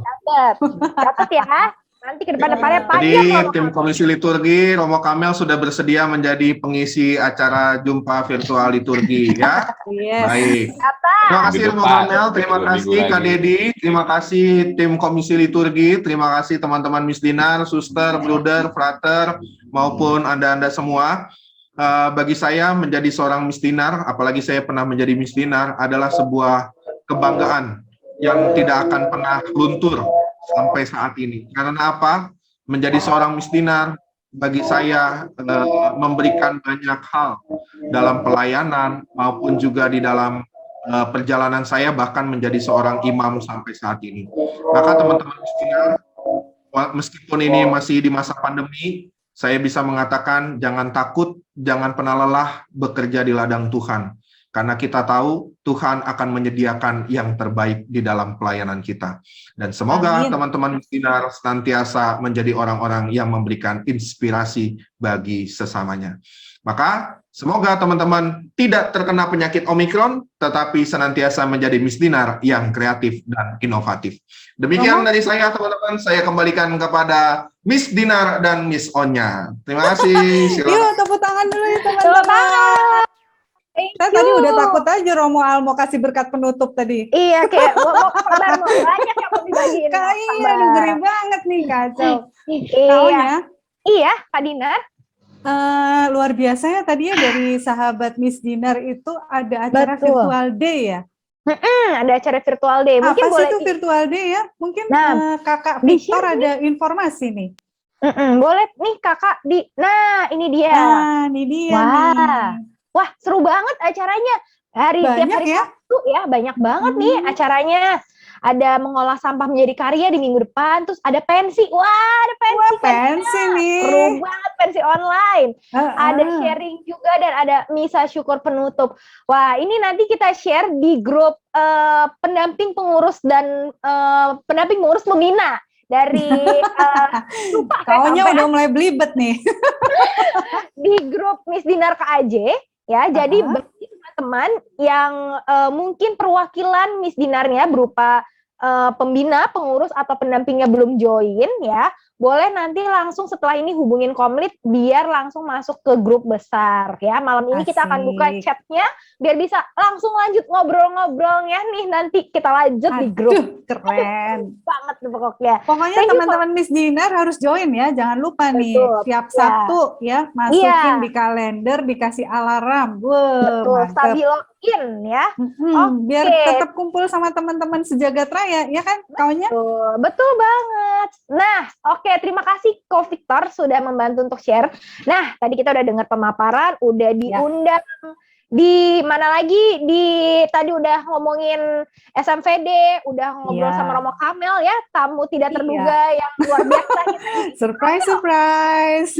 Catat ya. Nanti ke depan-depannya panjang. Jadi tim Komisi Liturgi Romo Kamel sudah bersedia menjadi pengisi acara jumpa virtual liturgi ya. Yes. Baik. Terima kasih Romo Kamel, terima kasih Kak Dedi, terima kasih tim Komisi Liturgi, terima kasih teman-teman Miss Dinar, Suster, Bruder, Frater, maupun Anda-Anda semua. bagi saya menjadi seorang Miss Dinar, apalagi saya pernah menjadi Miss Dinar, adalah sebuah kebanggaan yang tidak akan pernah luntur sampai saat ini. Karena apa? Menjadi seorang Miss Dinar bagi saya memberikan banyak hal dalam pelayanan maupun juga di dalam perjalanan saya bahkan menjadi seorang imam sampai saat ini. Maka teman-teman Miss Dinar, meskipun ini masih di masa pandemi, saya bisa mengatakan jangan takut, jangan pernah lelah bekerja di ladang Tuhan. Karena kita tahu Tuhan akan menyediakan yang terbaik di dalam pelayanan kita. Dan semoga teman-teman Miss Dinar senantiasa menjadi orang-orang yang memberikan inspirasi bagi sesamanya. Maka semoga teman-teman tidak terkena penyakit Omikron, tetapi senantiasa menjadi Miss Dinar yang kreatif dan inovatif. Demikian dari saya teman-teman, saya kembalikan kepada Miss Dinar dan Miss Onya. Terima kasih. Silakan. Yuk tepuk tangan dulu ya teman-teman. Saya tadi udah takut aja Romo Al mau kasih berkat penutup tadi. Iya, kayak mau banyak yang mau dibagiin. Kayaknya ngeri banget nih, kacau. Iya, Kak Dinar. Luar biasa ya tadi ya dari sahabat Miss Dinar itu ada acara virtual day ya. Ada acara virtual day. Mungkin apa boleh sih itu virtual day ya? Mungkin Kakak Victor ada informasi nih. Boleh nih Kakak nah ini dia. Nah, ini dia nih. Wah, seru banget acaranya. Tiap hari Sabtu ya, banyak banget nih acaranya. Ada mengolah sampah menjadi karya di minggu depan, terus ada pensi. Wah, ada pensi nih. Seru banget pensi online. Ada sharing juga dan ada misa syukur penutup. Wah, ini nanti kita share di grup pendamping pengurus dan pendamping pengurus pembina dari Kaunya udah mulai belibet nih. Di grup Miss Dinar KAJ ya. Jadi bagi teman-teman yang mungkin perwakilan Miss Dinarnya berupa pembina, pengurus atau pendampingnya belum join ya, boleh nanti langsung setelah ini hubungin Komlit biar langsung masuk ke grup besar ya. Malam ini kita akan buka chatnya biar bisa langsung lanjut ngobrol-ngobrolnya nih, nanti kita lanjut di grup. Keren banget pokoknya. Pokoknya teman-teman Miss Dinar harus join ya, jangan lupa nih tiap Sabtu ya masukin di kalender, dikasih alarm. Betul, stabil login ya. Biar tetap kumpul sama teman-teman sejagat raya ya kan kaunya? Betul banget. Nah, oke, terima kasih Ko Victor sudah membantu untuk share. Nah, tadi kita udah dengar pemaparan, udah diundang di mana lagi, tadi udah ngomongin SMVD, udah ngobrol sama Romo Kamel ya, tamu tidak terduga yang luar biasa. Surprise.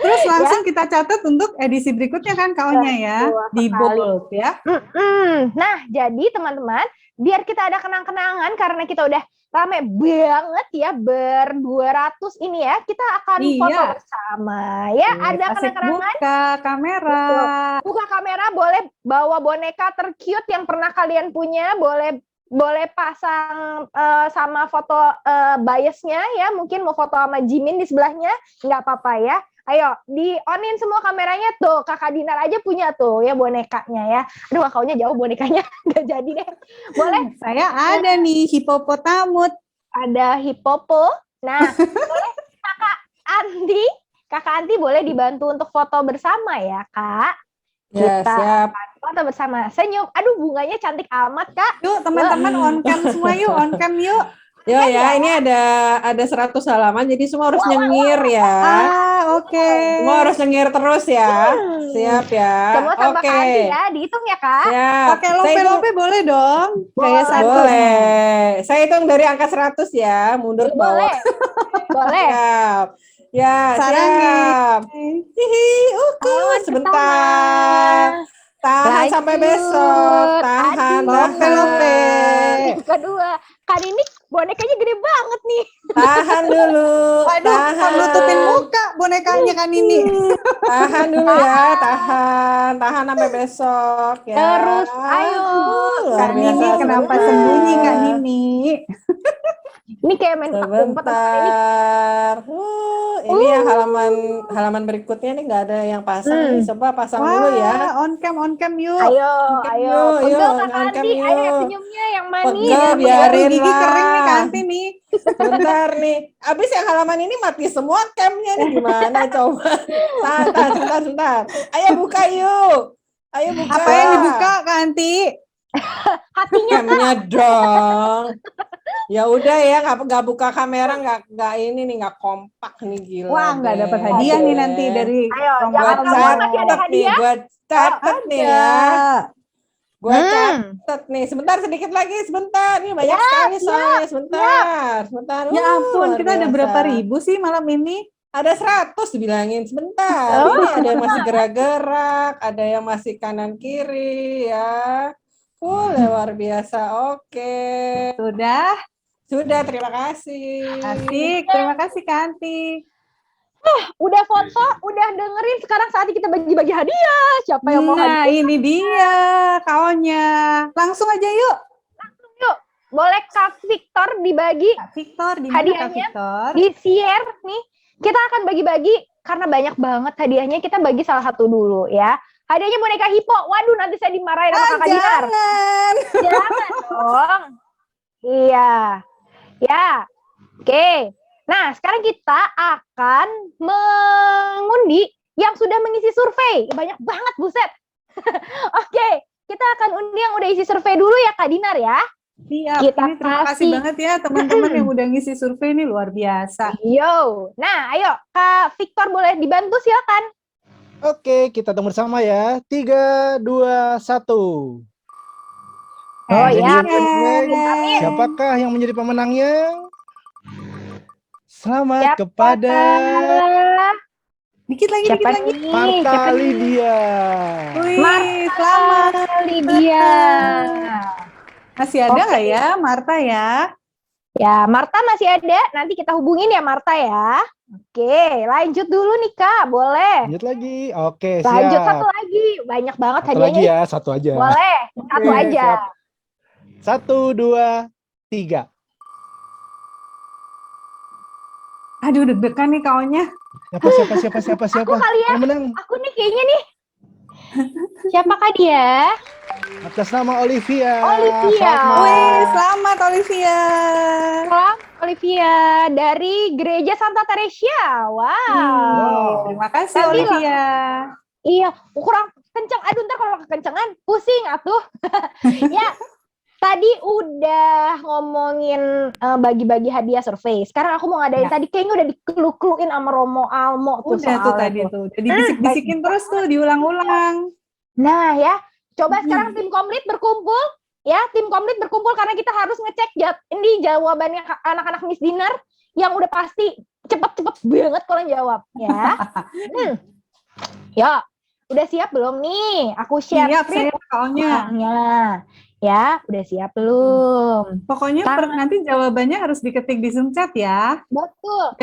Terus langsung kita catat untuk edisi berikutnya kan kaunya ya, di bold ya. Nah, jadi teman-teman, biar kita ada kenang-kenangan karena kita udah rame banget ya, 200 ini ya, kita akan foto bersama ya. Ada kenang-kenangan. Buka kamera. Buka kamera, boleh bawa boneka tercute yang pernah kalian punya, boleh pasang sama foto biasnya ya, mungkin mau foto sama Jimin di sebelahnya, nggak apa-apa ya. Ayo, di-onin semua kameranya tuh. Kakak Dinar aja punya tuh ya bonekanya ya. Aduh, kaunya jauh bonekanya. Nggak jadi deh. Boleh? Saya ada nih, hipopotamut. Ada hipopo. Nah, boleh Kakak Anti boleh dibantu untuk foto bersama ya, Kak? Ya, siap. Foto bersama. Senyum. Aduh, bunganya cantik amat, Kak. Yuk, teman-teman on cam semua yuk, on cam yuk. Yo ya, ini ada 100 halaman, jadi semua harus nyengir ya. Oke. Semua harus nyengir terus ya. Siap ya. Semua tambah Anti ya, dihitung ya Kak. Siap. Pakai lope-lope boleh dong. Gaya satu. Boleh. Saya hitung dari angka 100 ya, mundur ke bawah. Boleh. Siap. Ya, siap. Hihi, sebentar. Tahan sampai besok. Tahan. Lope-lope. Kedua, kan ini bonekanya gede banget nih. Tahan dulu. Waduh, kan nutupin muka bonekanya kan ini. Tahan dulu ya, tahan sampai besok ya. Terus, ayo. Kak Nini kenapa sembunyi Kak Nini? Ini kayak main petak umpet apa ini? Sebentar. Ini yang halaman berikutnya nih nggak ada yang pasang nih. Coba pasang dulu ya. On cam yuk. Ayo. Pegel Kak on cam Kanti, ayo yuk. senyumnya yang manis. Pegel biarin Gigi lah. kering nih Kanti nih. Bentar nih. Abis yang halaman ini mati semua camnya nih gimana coba. Sebentar. Ayo buka yuk. Ayo buka. Apa yang dibuka Kanti? Hatinya camnya dong. Ya udah ya, nggak buka kamera, nggak ini nih, nggak kompak nih, gila. Wah, nggak deh. dapat hadiah nih nanti dari jangan ngomong masih ada hadiah. Gue catat nih ya. Gue catat nih. Sebentar, sedikit lagi, sebentar. Ini banyak sekali soalnya. Sebentar. Ya ampun, kita ada berapa ribu sih malam ini? Ada 100 dibilangin. Sebentar. Ini ada yang masih gerak-gerak, ada yang masih kanan kiri ya. Luar biasa. Oke. Sudah, terima kasih. Asik, terima kasih Kanti. Udah foto, udah dengerin, sekarang saatnya kita bagi-bagi hadiah. Siapa yang mau hadiah? Nah, ini dia kawannya. Langsung aja yuk. Yuk, boleh Kak Victor dibagi Victor, di mana Kak hadiahnya? Victor? Di-share nih. Kita akan bagi-bagi karena banyak banget hadiahnya. Kita bagi salah satu dulu ya. Hadiahnya boneka Hippo. Waduh, nanti saya dimarahin sama Kakak Dinar. Jangan dong. Iya. Ya. Oke. Nah, sekarang kita akan mengundi yang sudah mengisi survei. Banyak banget, buset. Oke, kita akan undi yang udah isi survei dulu ya, Kak Dinar ya. Siap. Ini terima kasih banget ya teman-teman yang udah ngisi survei ini, luar biasa. Yo. Nah, ayo Kak Victor boleh dibantu, silakan. Oke, kita tunggu bersama ya. 3, 2, 1. Oh ya. Siapakah yang menjadi pemenangnya? Selamat kepada Dikit lagi. Marta Lydia. Wih, selamat Lydia. Masih ada nggak ya Marta ya? Ya, Marta masih ada. Nanti kita hubungin ya Marta ya. Oke, lanjut dulu nih Kak, boleh. Lanjut lagi. Oke, siap. Lanjut satu lagi. Banyak banget Satu hadiahnya. lagi ya, satu aja. Boleh, satu aja. Siap. 1, 2, 3. Aduh, deg-degan nih kawannya. Siapa? Aku kali ya. Yang menang. Aku nih kayaknya nih. Siapakah dia? Atas nama Olivia. Wih, selamat Olivia. Selamat Olivia dari Gereja Santa Teresia. Wow. Terima kasih Tadi Olivia. Iya, kurang kenceng. Aduh, ntar kalau kekencengan pusing atuh. Ya, tadi udah ngomongin bagi-bagi hadiah survei. Sekarang aku mau ngadain tadi kayaknya udah dikelu-keluin sama Romo Almo tuh. Udah tuh tadi tuh. Udah dibisik-bisikin terus tuh, diulang-ulang. Nah ya, coba sekarang tim komplit berkumpul. Ya, tim komplit berkumpul karena kita harus ngecek ini jawabannya anak-anak Miss Dinar yang udah pasti cepet-cepet banget kalau jawab. Ya. Ya, udah siap belum nih? Aku share screen. Siap soalnya. Ya, udah siap belum? Pokoknya nanti jawabannya harus diketik di Zoom chat ya. Betul.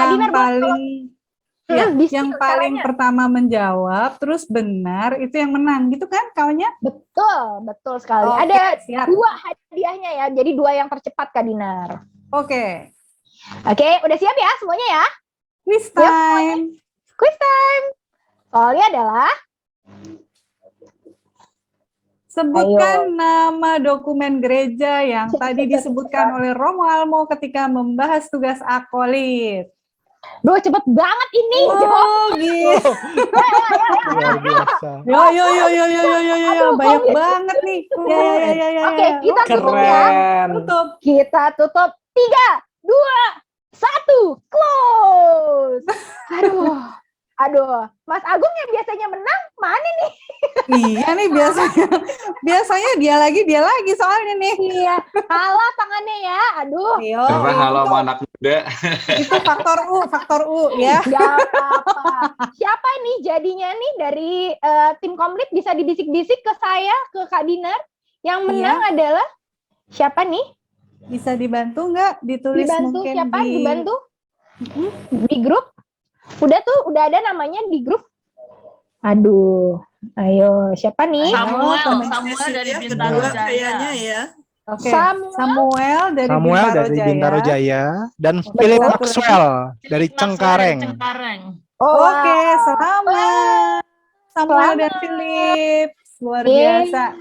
Yang paling pertama menjawab terus benar itu yang menang gitu kan kawannya? Betul sekali. Ada dua hadiahnya ya. Jadi dua yang tercepat Kak Dinar. Oke, udah siap ya semuanya ya? Quiz time. Soalnya adalah sebutkan nama dokumen gereja yang tadi disebutkan oleh Romo Almo ketika membahas tugas akolit. Duh, cepet banget ini. Oh, gitu. Yo, banyak banget nih. Oke, kita tutup ya. Kita tutup. 3, 2, 1, close. Aduh, Mas Agung yang biasanya menang, mana nih? Iya nih biasanya dia lagi soalnya nih. Iya, kalah tangannya ya, aduh. Karena halo sama anak muda. Itu faktor U ya. Gak apa-apa. Siapa nih jadinya nih dari tim komplit bisa dibisik-bisik ke saya, ke Kak Dinar. Yang menang adalah siapa nih? Bisa dibantu nggak? Ditulis dibantu mungkin siapa? Dibantu? Di grup? Udah ada namanya di grup. Aduh, ayo siapa nih? Samuel dari Bintang Jaya. Kayaknya ya. Oke, Samuel dari Bintaro Jaya dan Philip Maxwell dari Cengkareng. Oke, selamat Samuel dan Philip, luar biasa.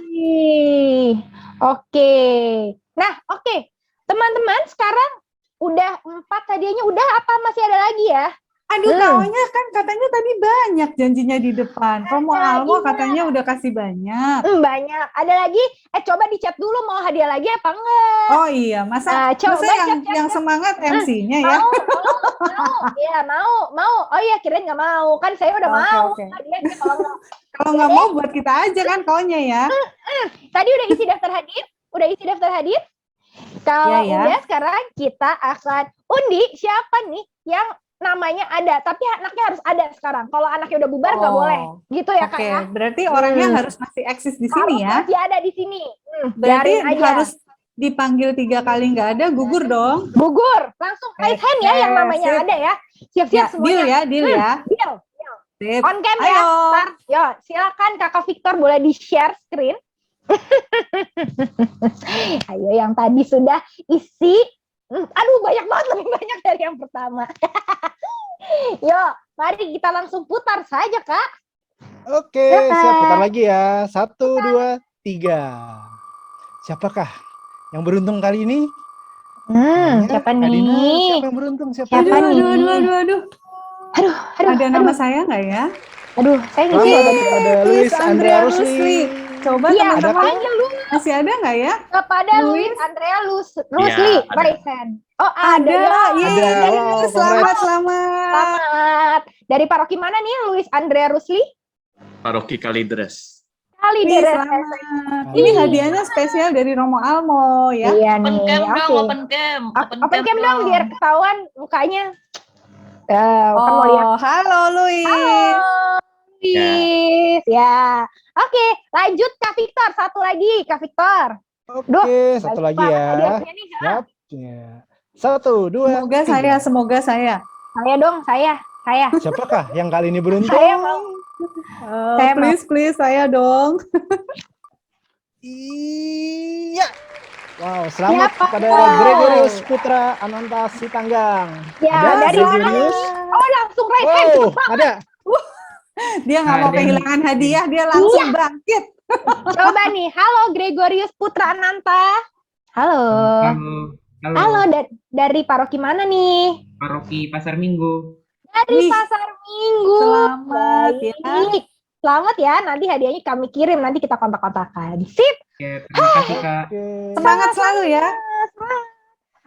Oke. Nah, oke. Teman-teman, sekarang udah 4 hadiahnya udah apa masih ada lagi ya? Aduh, kawannya kan katanya tadi banyak janjinya di depan. Romo Almo katanya udah kasih banyak. Banyak. Ada lagi? Coba di chat dulu mau hadiah lagi apa enggak? Oh iya, masa yang semangat MC-nya ya? Iya, mau. Oh iya, kirain nggak mau. Kan saya udah mau. Hadiahnya kalau nggak mau buat kita aja kan kaunya ya. Tadi udah isi daftar hadir? Kalau udah, sekarang kita akan undi siapa nih yang namanya ada, tapi anaknya harus ada sekarang. Kalau anaknya udah bubar nggak boleh, gitu ya Kak ya. Berarti orangnya harus masih eksis di sini ya? Masih ada di sini. Berarti harus dipanggil 3 kali nggak ada, gugur dong? Gugur, langsung raise hand ya yang namanya ada ya. Siap-siap semuanya. Deal ya. Deal. On cam ya. Yo, silakan Kakak Victor boleh di-share screen. Ayo yang tadi sudah isi. Aduh, banyak banget, lebih banyak dari yang pertama. Yuk, mari kita langsung putar saja, Kak. Oke, siap putar lagi ya. 1, 2, 3. Siapakah yang beruntung kali ini? Siapa nih? Siapa yang beruntung? Aduh. Ada nama saya nggak ya? Aduh, saya nggak ada Luis Andrea Rusli. Coba teman-teman, masih ada nggak ya? Kepada Luis Andrea Rusli, raise hand. Oh, ada. Selamat. Dari paroki mana nih Luis Andrea Rusli? Paroki Kalideres. Selamat. Ini hadiahnya spesial dari Romo Almo ya. Iya nih. Open cam dong biar ketahuan mukanya. Halo Luis. Halo Luis. Ya. Oke, lanjut Kak Victor. Satu lagi Kak Victor. Oke, satu lagi ya. Yap. 1, 2, Semoga saya. Saya dong, saya. Siapakah yang kali ini beruntung? Saya mau. Please saya dong. Iya. Wow, selamat kepada Gregorius Putra Ananta Sitanggang. Ya, dari Gregorius. Oh, langsung raise hand. Ada. Dia nggak mau kehilangan hadiah, dia langsung bangkit. Coba nih, halo Gregorius Putra Ananta. Halo. Dari paroki mana nih? Paroki Pasar Minggu. Dari Pasar Minggu. Selamat ya. Selamat ya, nanti hadiahnya kami kirim, nanti kita kontak-kontakan. Sip. Oke, terima kasih Kak. Semangat selalu ya.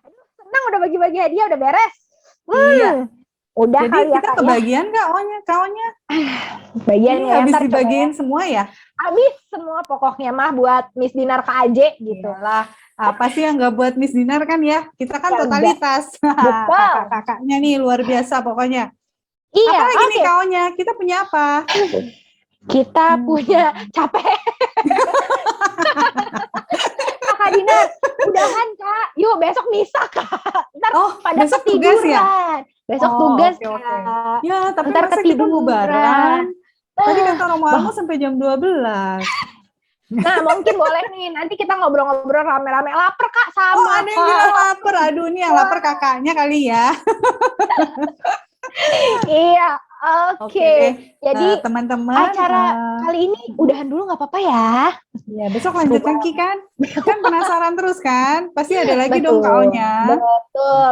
Aduh, senang udah bagi-bagi hadiah, udah beres. Iya. Udah. Jadi kita kebagian nggak kawannya? Bagian ya, habis dibagiin semua ya? Habis semua pokoknya mah buat Miss Dinar KAJ gitu lah. Apa sih yang nggak buat Miss Dinar kan ya? Kita kan totalitas. Kakak-kakaknya nih luar biasa pokoknya. Iya. Apa lagi nih kawannya? Kita punya apa? Kita punya capek. Kak Dinar, udahan Kak. Yuk besok misa Kak. Ntar pada besok ketiduran. Tugas ya? Besok tugas Kak. Ya, tapi ntar masa kita bubaran. Tadi kata Romo Almo sampai jam 12. Nah, mungkin boleh nih. Nanti kita ngobrol-ngobrol rame-rame. Lapar Kak sama. Ada yang bilang lapar. Aduh, ini yang lapar kakaknya kali ya. Iya. Oke. Jadi teman-teman, acara kali ini udahan dulu nggak apa-apa ya. Ya, besok lanjut lagi kan? Kan penasaran terus kan? Pasti ada lagi dong kaunya.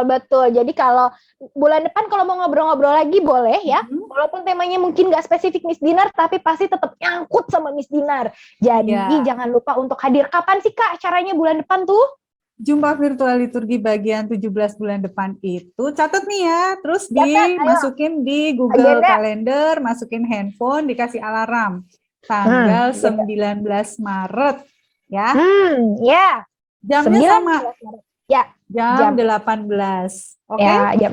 Betul. Jadi kalau bulan depan kalau mau ngobrol-ngobrol lagi boleh ya. Walaupun temanya mungkin nggak spesifik Miss Dinar, tapi pasti tetap nyangkut sama Miss Dinar. Jadi jangan lupa untuk hadir. Kapan sih Kak acaranya bulan depan tuh? Jumpa virtual liturgi bagian 17 bulan depan itu, catat nih ya, terus dimasukin di Google Calendar, masukin handphone, dikasih alarm. Tanggal 19 Maret, ya. Ya. Jamnya sama. Ya. Jam 18. Oke? Ya,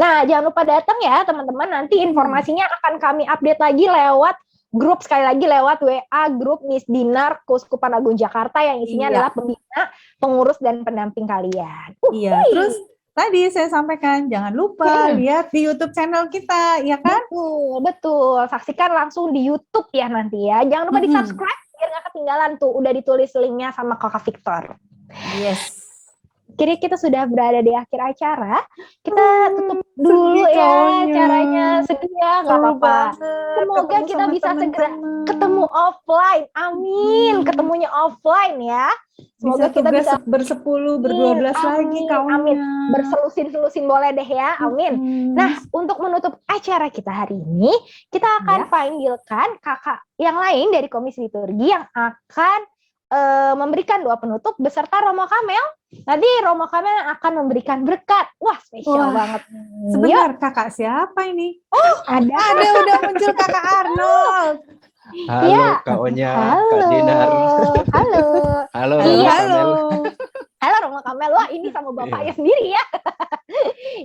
nah, jangan lupa datang ya, teman-teman. Nanti informasinya akan kami update lagi lewat grup, sekali lagi lewat WA grup Miss Dinar Keuskupan Agung Jakarta yang isinya adalah pembina, pengurus dan pendamping kalian. Iya, terus tadi saya sampaikan jangan lupa lihat di YouTube channel kita, ya kan? Betul. Saksikan langsung di YouTube ya nanti ya. Jangan lupa di-subscribe biar nggak ketinggalan tuh. Udah ditulis linknya sama Kakak Victor. Yes. Kira kita sudah berada di akhir acara. Kita tutup dulu ya acaranya. Sedih ya, nggak apa-apa. Semoga kita bisa segera ketemu offline. Amin. Ketemunya offline ya. Semoga kita bisa bersepuluh, ber-12 lagi kawannya. Amin. Berselusin-selusin boleh deh ya. Amin. Nah, untuk menutup acara kita hari ini, kita akan panggilkan kakak yang lain dari Komisi Liturgi yang akan memberikan doa penutup beserta Romo Kamel. Nanti Romo Kamel akan memberikan berkat. Wah, spesial banget. Sebentar, kakak siapa ini? Oh, ada udah muncul kakak Arnold. Halo Kak Onya, Kak Dinar. Halo. Halo. Halo Romo Kamel. Wah, ini sama bapaknya sendiri ya.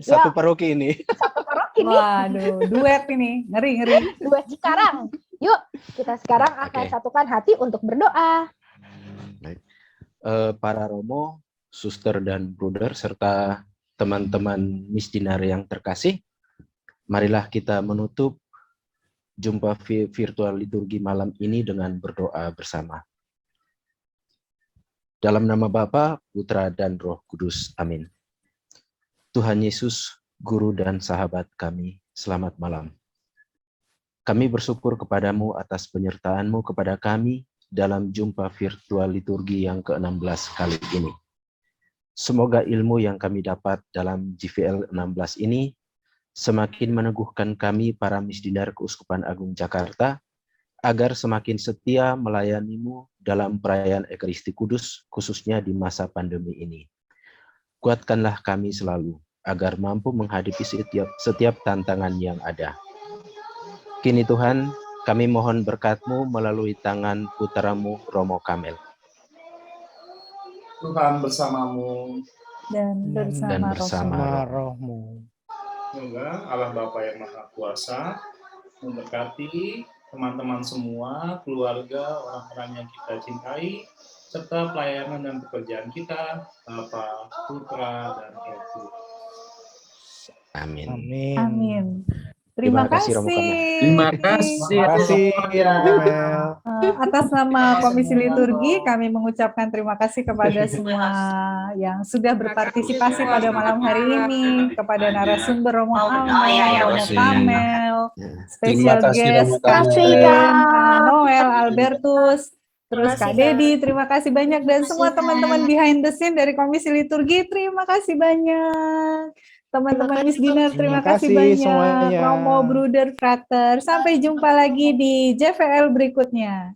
Satu paroki ini. Satu paroki nih. Waduh, duet ini. Ngeri. Duet sekarang. Yuk, kita sekarang akan satukan hati untuk berdoa. Para Romo, suster dan bruder, serta teman-teman Miss Dinar yang terkasih, marilah kita menutup jumpa virtual liturgi malam ini dengan berdoa bersama. Dalam nama Bapa, Putra, dan Roh Kudus. Amin. Tuhan Yesus, Guru dan Sahabat kami, selamat malam. Kami bersyukur kepadamu atas penyertaan-Mu kepada kami dalam jumpa virtual liturgi yang ke-16 kali ini. Semoga ilmu yang kami dapat dalam JVL 16 ini semakin meneguhkan kami para misdinar Keuskupan Agung Jakarta agar semakin setia melayani-Mu dalam perayaan Ekaristi Kudus, khususnya di masa pandemi ini. Kuatkanlah kami selalu agar mampu menghadapi setiap tantangan yang ada. Kini Tuhan, kami mohon berkat-Mu melalui tangan putra-Mu Romo Kamel. Tuhan bersamamu dan bersama rohmu. Semoga Allah Bapa yang Maha Kuasa memberkati teman-teman semua, keluarga, orang-orang yang kita cintai, serta pelayanan dan pekerjaan kita, Bapa, Putra, dan Roh Kudus. Amin. Amin. Terima kasih. Terima kasih. Atas nama Komisi Liturgi, kami mengucapkan terima kasih kepada semua yang sudah berpartisipasi pada malam hari ini, kepada narasumber Romo Alma, Romo Kamel, special guest Catherine, Noel, Albertus, terus Kak Dedi, terima kasih banyak, dan semua teman-teman behind the scene dari Komisi Liturgi, terima kasih banyak. Teman-teman Miss Dinar, terima kasih banyak. Semuanya. Romo, Bruder, Frater. Sampai jumpa lagi di JVL berikutnya.